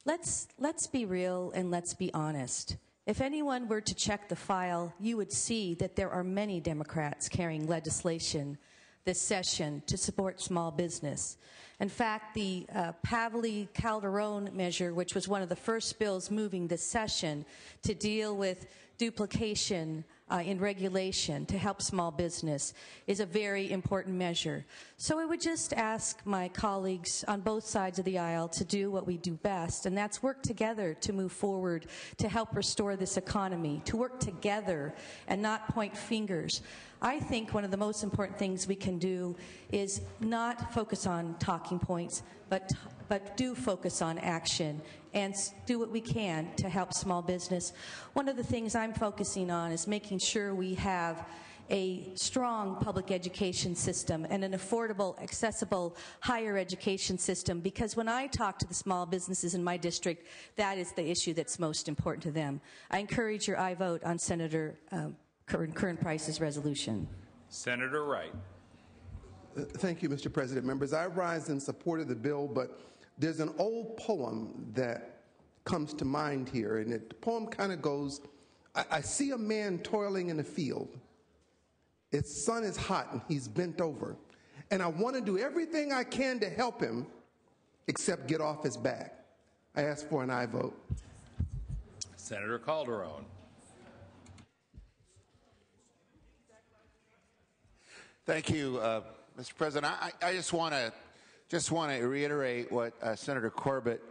Let's be real and let's be honest. If anyone were to check the file, you would see that there are many Democrats carrying legislation this session to support small business. In fact, the Pavley-Calderon measure, which was one of the first bills moving this session to deal with duplication in regulation to help small business, is a very important measure. So I would just ask my colleagues on both sides of the aisle to do what we do best, and that's work together to move forward, to help restore this economy, to work together and not point fingers. I think one of the most important things we can do is not focus on talking points, but do focus on action and do what we can to help small business. One of the things I'm focusing on is making sure we have a strong public education system and an affordable, accessible higher education system, because when I talk to the small businesses in my district, that is the issue that's most important to them. I encourage your aye vote on Senator Kern Price's resolution. Senator Wright. Thank you, Mr. President. Members, I rise in support of the bill, but there's an old poem that comes to mind here, and the poem kind of goes, I see a man toiling in a field. Its sun is hot and he's bent over, and I want to do everything I can to help him except get off his back. I ask for an aye vote. Senator Calderon. Thank you, Mr. President. I just want to reiterate what Senator Corbett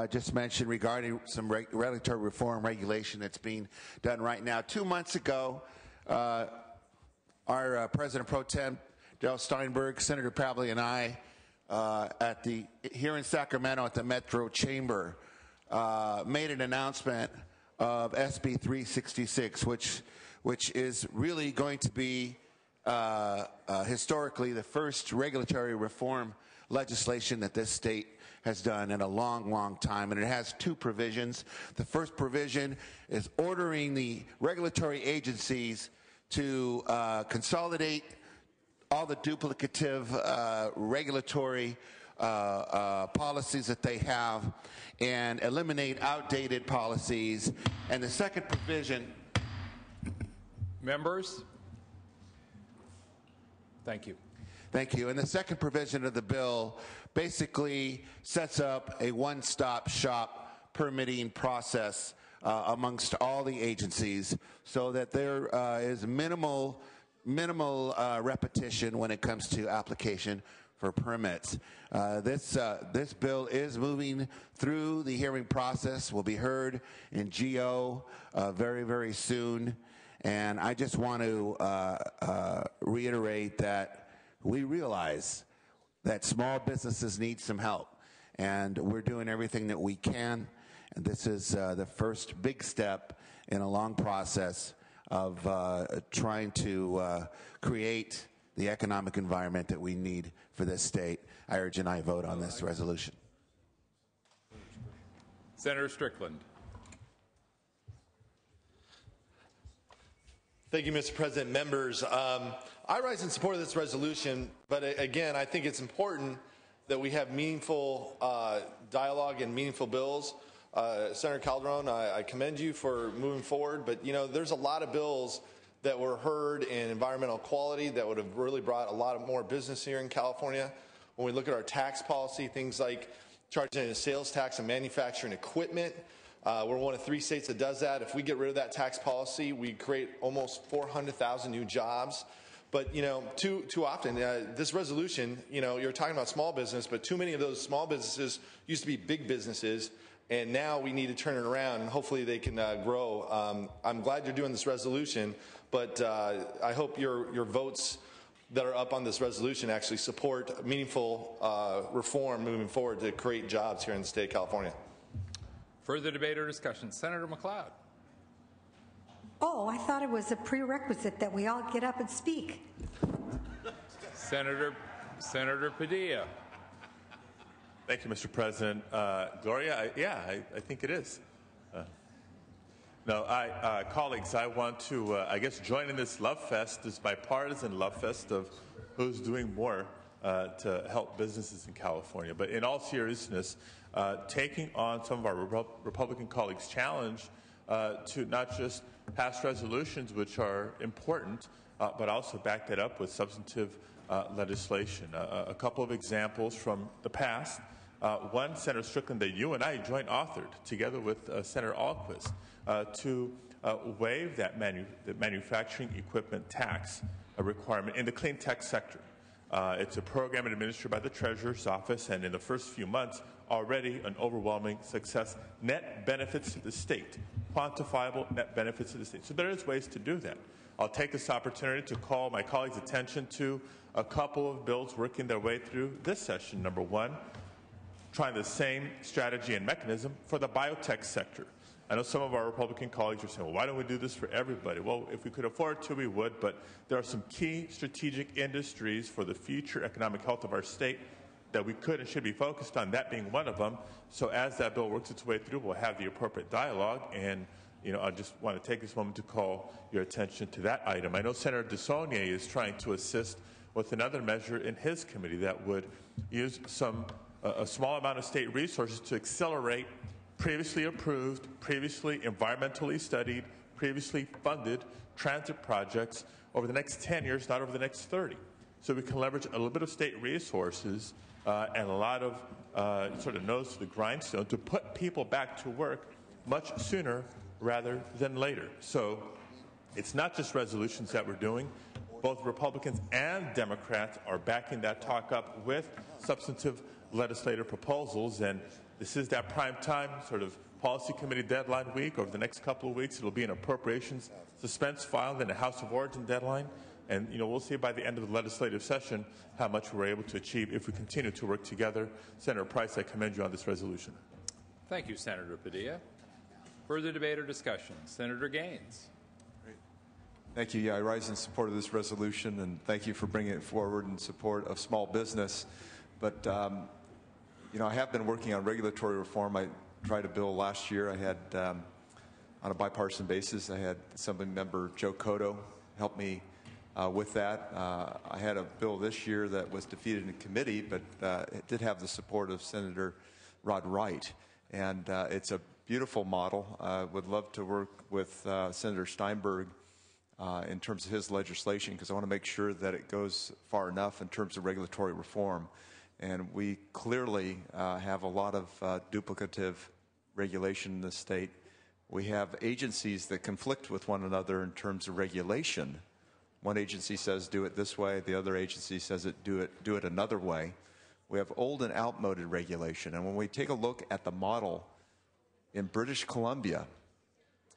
just mentioned regarding some regulatory reform regulation that's being done right now. 2 months ago, our President Pro Tem, Darrell Steinberg, Senator Pavley, and I, here in Sacramento at the Metro Chamber, made an announcement of SB 366, which is really going to be historically the first regulatory reform legislation that this state has done in a long, long time. And it has two provisions. The first provision is ordering the regulatory agencies to consolidate all the duplicative regulatory policies that they have and eliminate outdated policies. And the second provision... Members? Thank you. Thank you. And the second provision of the bill basically sets up a one-stop shop permitting process amongst all the agencies so that there is minimal repetition when it comes to application for permits. This bill is moving through the hearing process, will be heard in GO very, very soon. And I just want to reiterate that we realize that small businesses need some help, and we're doing everything that we can. And this is the first big step in a long process of trying to create the economic environment that we need for this state. I urge an aye vote on this resolution. Senator Strickland. Thank you, Mr. President. Members, I rise in support of this resolution, but again, I think it's important that we have meaningful dialogue and meaningful bills. Senator Calderon, I commend you for moving forward, but there's a lot of bills that were heard in environmental quality that would have really brought a lot more business here in California. When we look at our tax policy, things like charging a sales tax on manufacturing equipment, we're one of 3 states that does that. If we get rid of that tax policy, we create almost 400,000 new jobs. But, too often, this resolution, you're talking about small business, but too many of those small businesses used to be big businesses, and now we need to turn it around, and hopefully they can grow. I'm glad you're doing this resolution, but I hope your votes that are up on this resolution actually support meaningful reform moving forward to create jobs here in the state of California. Further debate or discussion? Senator McLeod. Oh, I thought it was a prerequisite that we all get up and speak. Senator Padilla. Thank you, Mr. President. Gloria, I think it is. Colleagues, I want to, join in this love fest, this bipartisan love fest of who's doing more to help businesses in California. But in all seriousness, taking on some of our Republican colleagues' challenge to not just pass resolutions, which are important, but also back that up with substantive legislation. A couple of examples from the past. One, Senator Strickland, that you and I joint authored together with Senator Alquist to waive that the manufacturing equipment tax requirement in the clean tech sector. It's a program administered by the Treasurer's Office, and in the first few months, already an overwhelming success. Net benefits to the state, quantifiable net benefits to the state. So there is ways to do that. I'll take this opportunity to call my colleagues' attention to a couple of bills working their way through this session. Number one, trying the same strategy and mechanism for the biotech sector. I know some of our Republican colleagues are saying, well, why don't we do this for everybody? Well, if we could afford to, we would, but there are some key strategic industries for the future economic health of our state that we could and should be focused on, that being one of them. So as that bill works its way through, we'll have the appropriate dialogue, and I just want to take this moment to call your attention to that item. I know Senator DeSaulnier is trying to assist with another measure in his committee that would use a small amount of state resources to accelerate previously approved, previously environmentally studied, previously funded transit projects over the next 10 years, not over the next 30. So we can leverage a little bit of state resources and a lot of sort of nose to the grindstone to put people back to work much sooner rather than later. So it's not just resolutions that we're doing. Both Republicans and Democrats are backing that talk up with substantive legislative proposals, and this is that prime time sort of policy committee deadline week. Over the next couple of weeks, it'll be an appropriations suspense filed and a House of Origin deadline. And we'll see by the end of the legislative session how much we're able to achieve if we continue to work together. Senator Price, I commend you on this resolution. Thank you, Senator Padilla. Further debate or discussion? Senator Gaines. Thank you. Yeah, I rise in support of this resolution, and thank you for bringing it forward in support of small business. But, I have been working on regulatory reform. I tried a bill last year. I had, on a bipartisan basis, I had Assemblymember Joe Cotto help me with that. I had a bill this year that was defeated in committee, but it did have the support of Senator Rod Wright. And it's a beautiful model. I would love to work with Senator Steinberg in terms of his legislation, because I want to make sure that it goes far enough in terms of regulatory reform. And we clearly have a lot of duplicative regulation in the state. We have agencies that conflict with one another in terms of regulation. One agency says do it this way, the other agency says do it another way. We have old and outmoded regulation. And when we take a look at the model in British Columbia,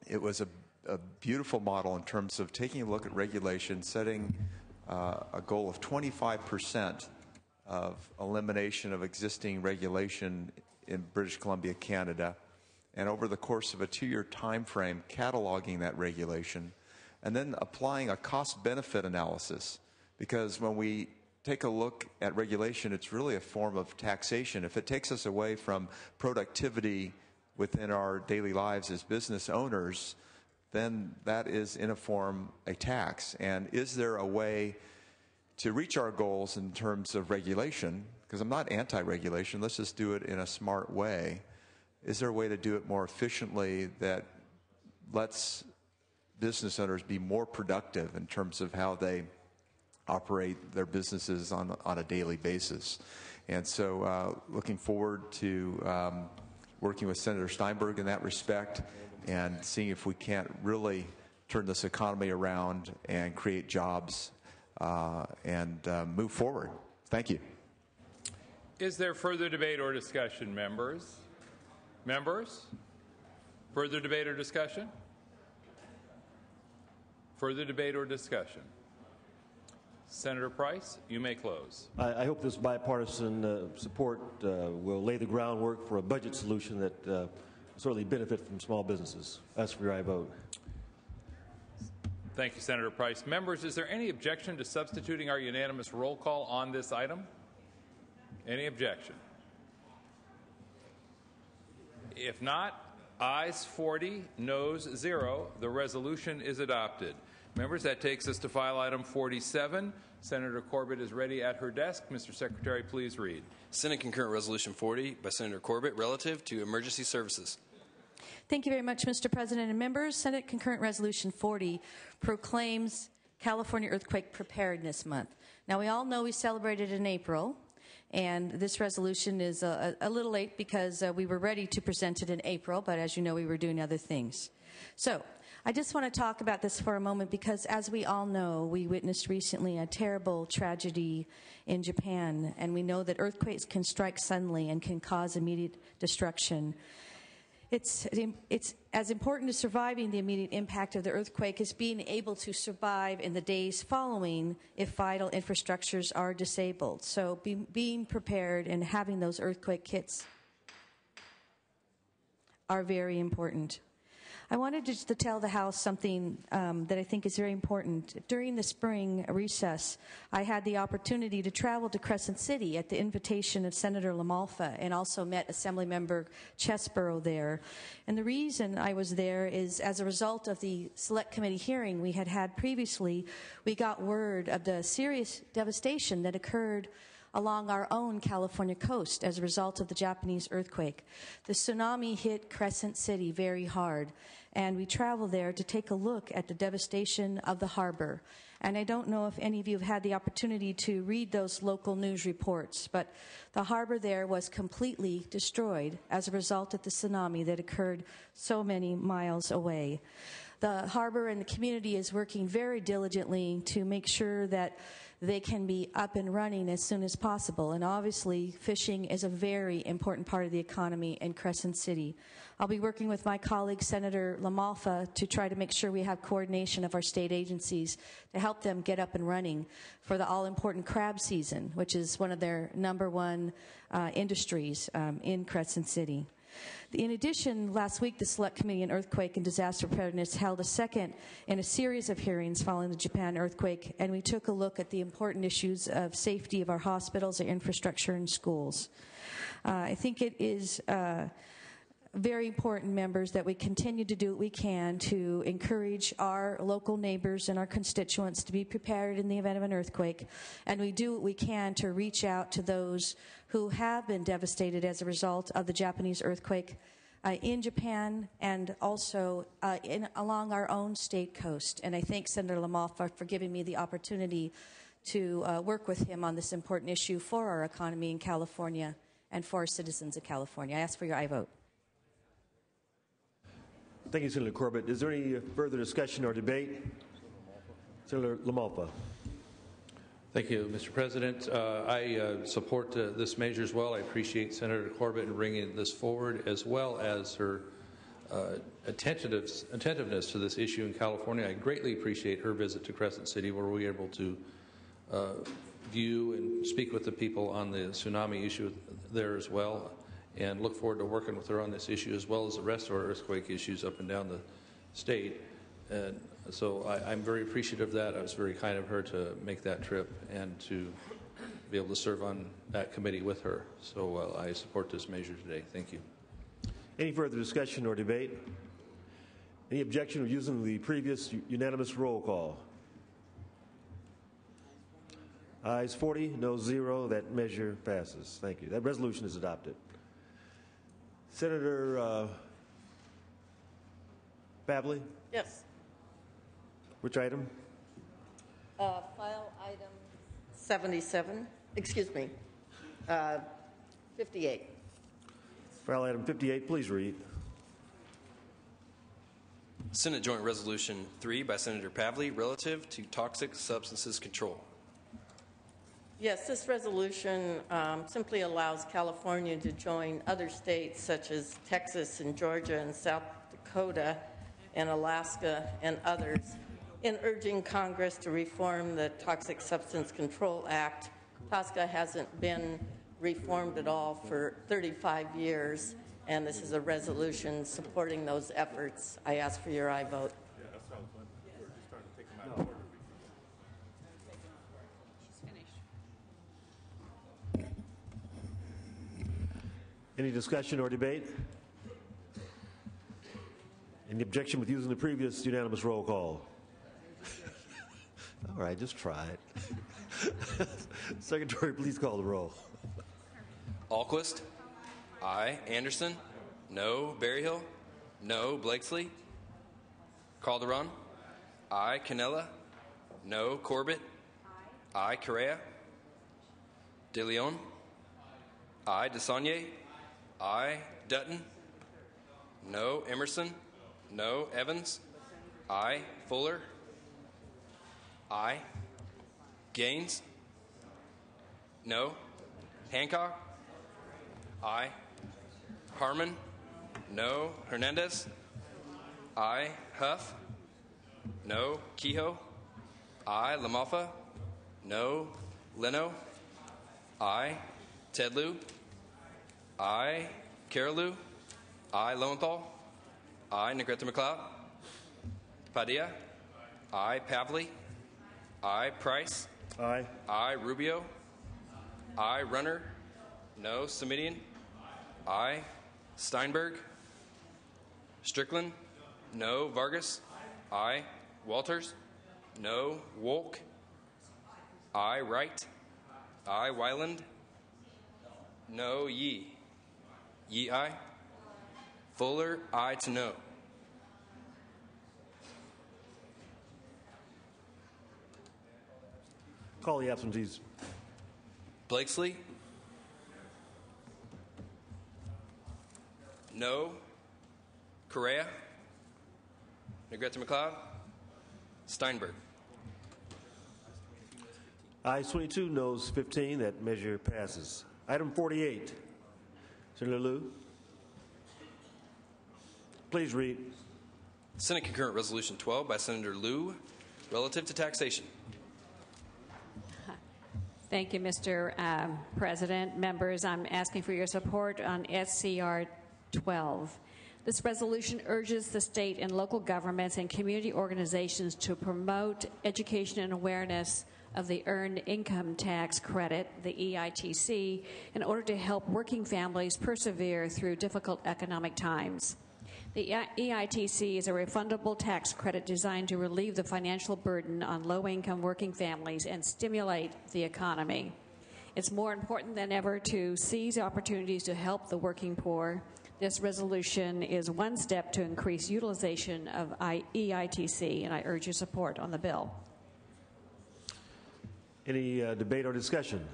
it was a beautiful model in terms of taking a look at regulation, setting a goal of 25% of elimination of existing regulation in British Columbia, Canada, and over the course of a 2-year time frame, cataloging that regulation, and then applying a cost-benefit analysis. Because when we take a look at regulation, it's really a form of taxation. If it takes us away from productivity within our daily lives as business owners, then that is in a form a tax. And is there a way to reach our goals in terms of regulation? Because I'm not anti-regulation, let's just do it in a smart way. Is there a way to do it more efficiently that lets business owners be more productive in terms of how they operate their businesses on a daily basis? And so looking forward to working with Senator Steinberg in that respect and seeing if we can't really turn this economy around and create jobs and move forward. Thank you. Is there further debate or discussion, members? Members? Further debate or discussion? Further debate or discussion? Senator Price, you may close. I hope this bipartisan support will lay the groundwork for a budget solution that certainly benefit from small businesses. That's for your I vote. Thank you, Senator Price. Members, is there any objection to substituting our unanimous roll call on this item? Any objection? If not, ayes 40, noes 0. The resolution is adopted. Members, that takes us to file item 47. Senator Corbett is ready at her desk. Mr. Secretary, please read. Senate Concurrent Resolution 40 by Senator Corbett relative to emergency services. Thank you very much, Mr. President and members. Senate Concurrent Resolution 40 proclaims California Earthquake Preparedness Month. Now, we all know we celebrated in April, and this resolution is a little late because we were ready to present it in April, but as you know, we were doing other things. So I just want to talk about this for a moment because, as we all know, we witnessed recently a terrible tragedy in Japan, and we know that earthquakes can strike suddenly and can cause immediate destruction. It's as important to surviving the immediate impact of the earthquake as being able to survive in the days following if vital infrastructures are disabled. So being prepared and having those earthquake kits are very important. I wanted just to tell the House something that I think is very important. During the spring recess, I had the opportunity to travel to Crescent City at the invitation of Senator LaMalfa and also met Assemblymember Chesborough there. And the reason I was there is as a result of the Select Committee hearing we had had previously, we got word of the serious devastation that occurred along our own California coast as a result of the Japanese earthquake. The tsunami hit Crescent City very hard, and we traveled there to take a look at the devastation of the harbor. And I don't know if any of you have had the opportunity to read those local news reports, but the harbor there was completely destroyed as a result of the tsunami that occurred so many miles away. The harbor and the community is working very diligently to make sure that they can be up and running as soon as possible. And obviously, fishing is a very important part of the economy in Crescent City. I'll be working with my colleague, Senator LaMalfa, to try to make sure we have coordination of our state agencies to help them get up and running for the all-important crab season, which is one of their number one industries in Crescent City. In addition, last week, the Select Committee on Earthquake and Disaster Preparedness held a second in a series of hearings following the Japan earthquake, and we took a look at the important issues of safety of our hospitals, our infrastructure, and schools. I think it is very important, members, that we continue to do what we can to encourage our local neighbors and our constituents to be prepared in the event of an earthquake, and we do what we can to reach out to those who have been devastated as a result of the Japanese earthquake in Japan and also along our own state coast. And I thank Senator LaMalfa for giving me the opportunity to work with him on this important issue for our economy in California and for our citizens of California. I ask for your aye vote. Thank you, Senator Corbett. Is there any further discussion or debate? Senator LaMalfa. Thank you, Mr. President. I support this measure as well. I appreciate Senator Corbett in bringing this forward, as well as her attentiveness to this issue in California. I greatly appreciate her visit to Crescent City, where we were able to view and speak with the people on the tsunami issue there as well, and look forward to working with her on this issue, as well as the rest of our earthquake issues up and down the state. And so I'm very appreciative of that. I was very kind of her to make that trip and to be able to serve on that committee with her. So I support this measure today. Thank you. Any further discussion or debate? Any objection to using the previous unanimous roll call? Ayes 40, no 0. That measure passes. Thank you. That resolution is adopted. Senator Pavley? Yes. Which item? File item 77, 58. File item 58, please read. Senate Joint Resolution 3 by Senator Pavley relative to toxic substances control. Yes, this resolution simply allows California to join other states such as Texas and Georgia and South Dakota and Alaska and others in urging Congress to reform the Toxic Substance Control Act. TSCA hasn't been reformed at all for 35 years, and this is a resolution supporting those efforts. I ask for your aye vote. Any discussion or debate? Any objection with using the previous unanimous roll call? All right, just try it. Secretary, please call the roll. Alquist? Aye. Anderson? No. Berryhill? No. Blakesley? Calderon? Aye. Canella? No. Corbett? Aye. Correa? De Leon? Aye. DeSaulnier? Aye. Dutton? No. Emerson? No. Evans? Aye. Fuller? Aye. Gaines? No. Hancock? Aye. Harmon? No. Hernandez? Aye. Huff? No. Kehoe? Aye. LaMalfa? No. Leno? Aye. Tedlew? Aye. Carolou? Aye. Lowenthal? Aye. Negrete McLeod? Padilla? Aye. Pavley? Aye. Price? Aye. Aye. Rubio? Aye. Runner? No. Semidian? Aye. Steinberg? Strickland? No. Vargas? Aye. Walters? No. Wolk? Aye. Wright? Aye. Wyland? No. Yee? Yee aye. Fuller? Aye to no. Call the absentees. Blakesley? No. Correa? Negrete McLeod? Steinberg? Ayes 22, noes 15. That measure passes. Item 48. Senator Liu. Please read. Senate Concurrent Resolution 12 by Senator Liu, relative to taxation. Thank you, Mr. President. Members, I'm asking for your support on SCR 12. This resolution urges the state and local governments and community organizations to promote education and awareness of the Earned Income Tax Credit, the EITC, in order to help working families persevere through difficult economic times. The EITC is a refundable tax credit designed to relieve the financial burden on low-income working families and stimulate the economy. It's more important than ever to seize opportunities to help the working poor. This resolution is one step to increase utilization of EITC, and I urge your support on the bill. Any debate or discussion?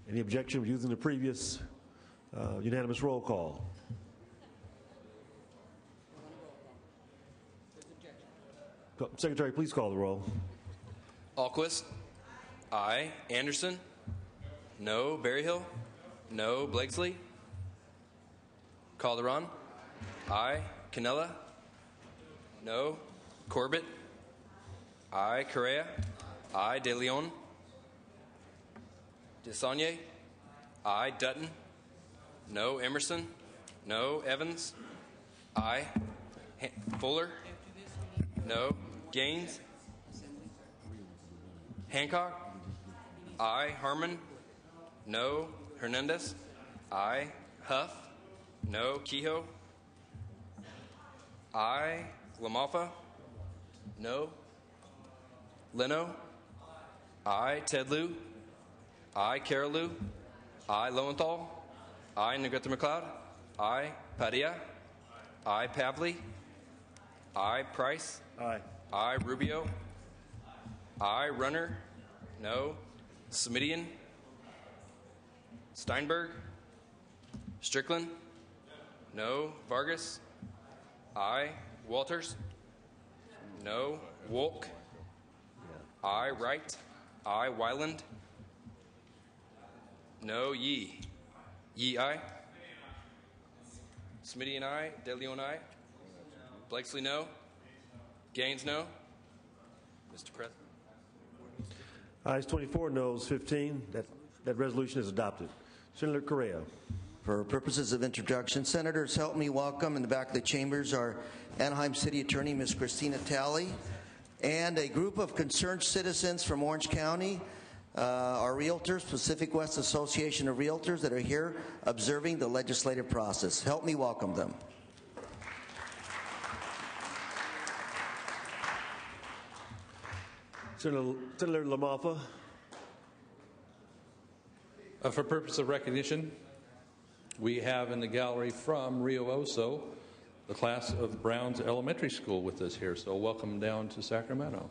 Any objection to using the previous unanimous roll call? Secretary, please call the roll. Alquist? Aye. Anderson? No. Berryhill? No. Blakesley? Calderon? Aye. Canella? No. Corbett? Aye. Correa? Aye. De Leon? DeSaulnier? Aye. Dutton? No. Emerson? No. Evans? Aye. Fuller? No. Gaines? Hancock? Aye. Harmon? No. Hernandez? Aye. Huff? No. Kehoe? Aye. LaMalfa? No. Leno? Aye. Tedlew? Aye. Carolou? Aye. Lowenthal? Aye. Negrete McLeod? Aye. Padilla? Aye. Pavley? Aye. Price? Aye. Aye. Rubio? Aye. Runner? No. Smidian? Steinberg? Strickland? No. Vargas? Aye. Walters? No. Wolk? Aye. Wright? Aye. Wyland? No. Yee? Yee, aye. Smidian, aye. De Leon, aye. Blakesley, no. Gaines, no. Mr. President. Ayes 24, noes 15. That resolution is adopted. Senator Correa. For purposes of introduction, Senators, help me welcome in the back of the chambers our Anaheim City Attorney, Ms. Christina Talley, and a group of concerned citizens from Orange County, our realtors, Pacific West Association of Realtors, that are here observing the legislative process. Help me welcome them. Senator LaMalfa. For purpose of recognition, we have in the gallery from Rio Oso the class of Browns Elementary School with us here. So welcome down to Sacramento.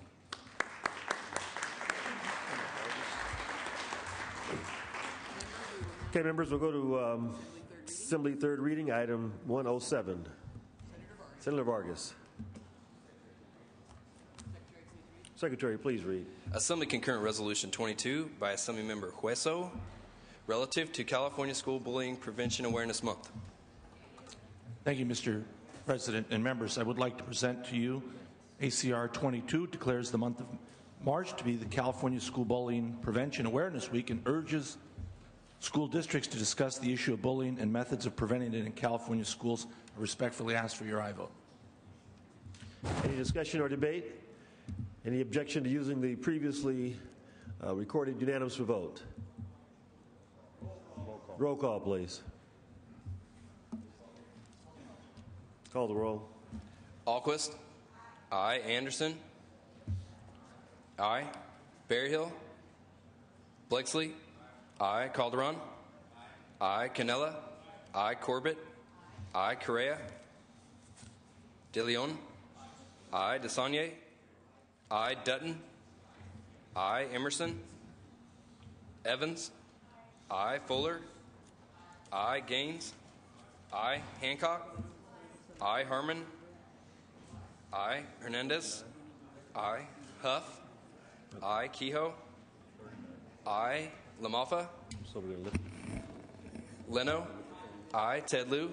Okay, members, we'll go to Assembly third reading, item 107. Senator Vargas. Secretary, please read. Assembly Concurrent Resolution 22 by Assemblymember Hueso, relative to California School Bullying Prevention Awareness Month. Thank you, Mr. President and members. I would like to present to you ACR 22 declares the month of March to be the California School Bullying Prevention Awareness Week and urges school districts to discuss the issue of bullying and methods of preventing it in California schools. I respectfully ask for your aye vote. Any discussion or debate? Any objection to using the previously recorded unanimous vote? Roll call, please. Call the roll. Alquist? Aye. Anderson? Aye. Berryhill? Blakesley? Aye. Calderon? Aye. Canella? Aye. Corbett? Aye. Correa? De Leon? Aye. DeSaulnier? Aye. Dutton? Aye. Emerson? Evans? Aye. Fuller? Aye. Gaines? Aye. Hancock? Aye. Harmon? Aye. Hernandez? Aye. Huff? I. Kehoe. I. Lamalfa. Leno. I. Ted Lieu.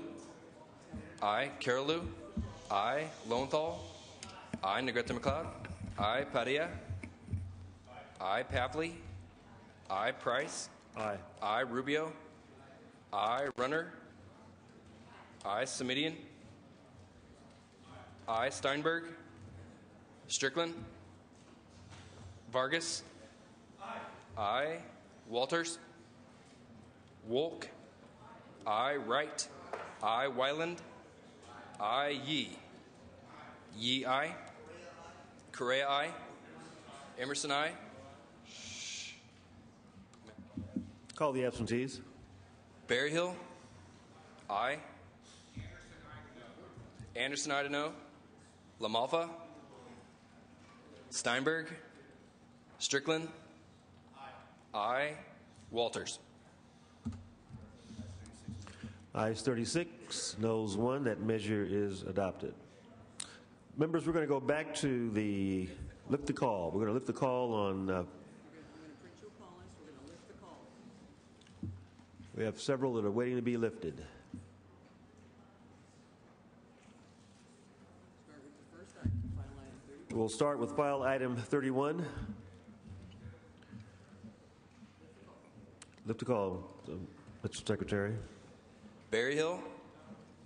I. Carol Lieu. I. Lowenthal. I. Negrete McLeod. I. Padilla. I. Pavley. I. Price. Aye. I. Rubio. I. Runner. I. Semidian. I. Steinberg. Strickland. Vargas. I. Walters. Wolk. I. Wright. I. Wyland. I. Yee. Yee I. Correa I. Emerson I. Call the absentees. Berryhill. I. Anderson I to know. Lamalfa. Steinberg. Strickland. I. Walters. Ayes 36, noes 1. That measure is adopted. Members, we're going to go back to the lift the call. We're going to lift the call on. We have several that are waiting to be lifted. We'll start with file item 31. Lift the call, Mr. Secretary. Berryhill.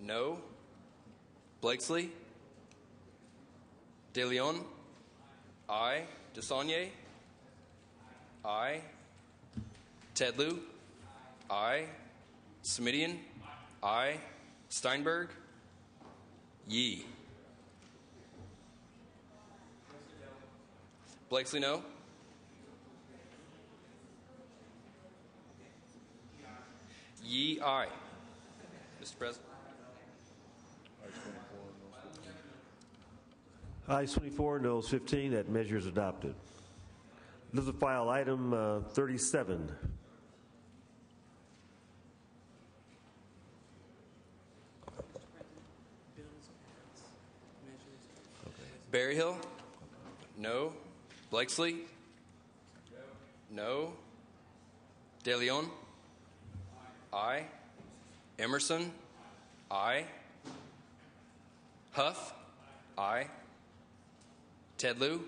No. Blakesley. De Leon. I. DeSaulnier. I. Ted Lieu. I. Semidian. I. Steinberg. Yee. Blakesley, no. Yee, aye. Mr. President. Ayes 24, noes 15. That measure is adopted. This is file item 37. Berryhill? No. Blakesley? No. De Leon? Aye. Emerson? Aye. Huff? Aye. Ted Lieu?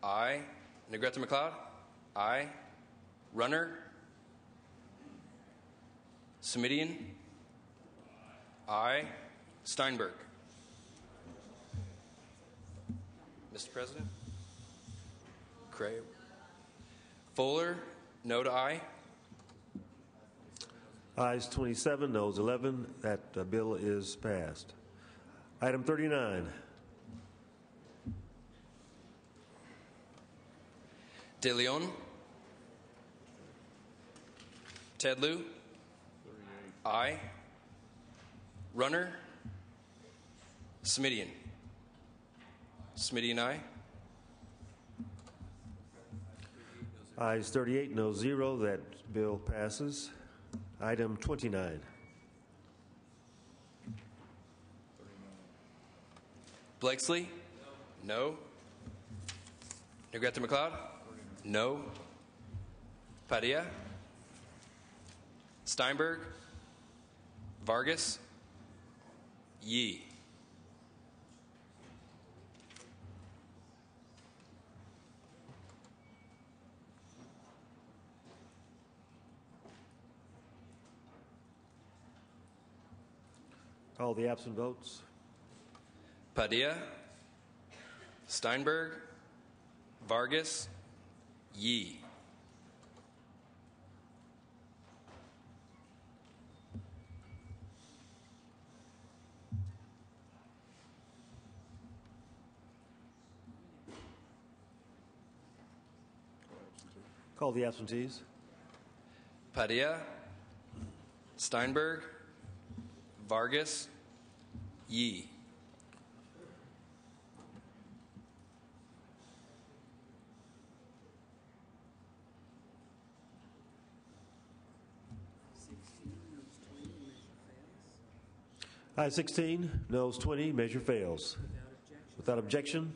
Aye. Negrete McLeod? Aye. Runner? Semidian? Aye. Steinberg? Mr. President? Cray? Fuller? No to aye. Ayes 27, noes 11. That bill is passed. Item 39. De Leon? Ted Lieu? Aye. Runner? Semidian? Semidian, aye. Ayes 38, no 0. That bill passes. Item 29. Blakesley? No. Negrete McLeod? No. Padilla? Steinberg? Vargas? Yee. Call the absent votes. Padilla? Steinberg? Vargas? Yee. Call the absentees. Padilla? Steinberg? Vargas? Yee. Ayes 16, noes 20. Measure fails. Without objection,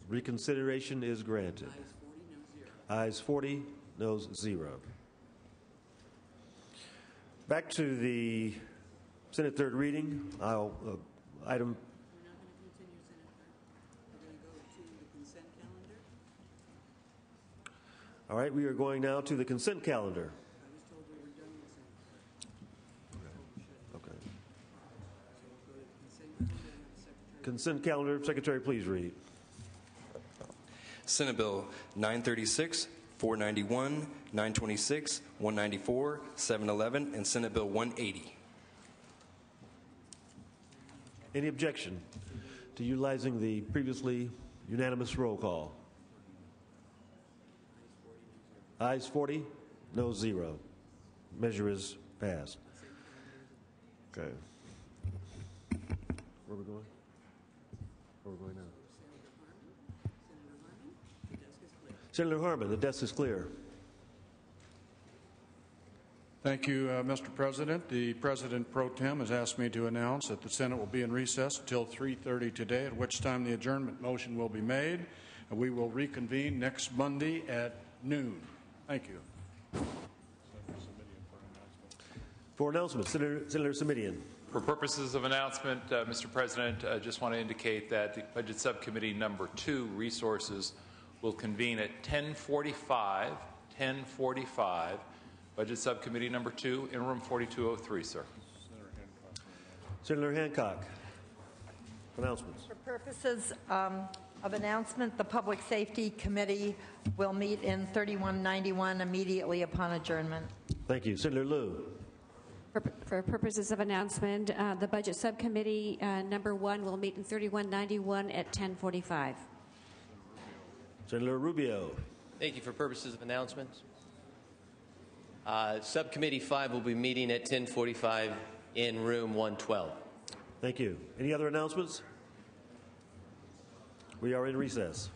Reconsideration is granted. Ayes 40, noes 0. Back to the Senate third reading. Item. All right, we are going now to the consent calendar. Okay. Consent calendar, Secretary, please read. Senate Bill 936, 491, 926, 194, 711, and Senate Bill 180. Any objection to utilizing the previously unanimous roll call? Ayes 40, no 0. Measure is passed. Okay. Where are we going? Where are we going now? Senator Harmon, the desk is clear. Thank you, Mr. President. The President Pro Tem has asked me to announce that the Senate will be in recess until 3:30 today, at which time the adjournment motion will be made. And we will reconvene next Monday at noon. Thank you. For announcements, Senator Simitian. For purposes of announcement, Mr. President, I just want to indicate that the Budget Subcommittee number 2, Resources, will convene at 10:45. Budget Subcommittee number 2 in room 4203, sir. Senator Hancock. Announcements. For purposes of announcement, the Public Safety Committee will meet in 3191 immediately upon adjournment. Thank you. Senator Liu. For purposes of announcement, the Budget Subcommittee number 1 will meet in 3191 at 10:45. Senator Rubio. Thank you. For purposes of announcements, Subcommittee 5 will be meeting at 10:45 in room 112. Thank you. Any other announcements? We are in recess.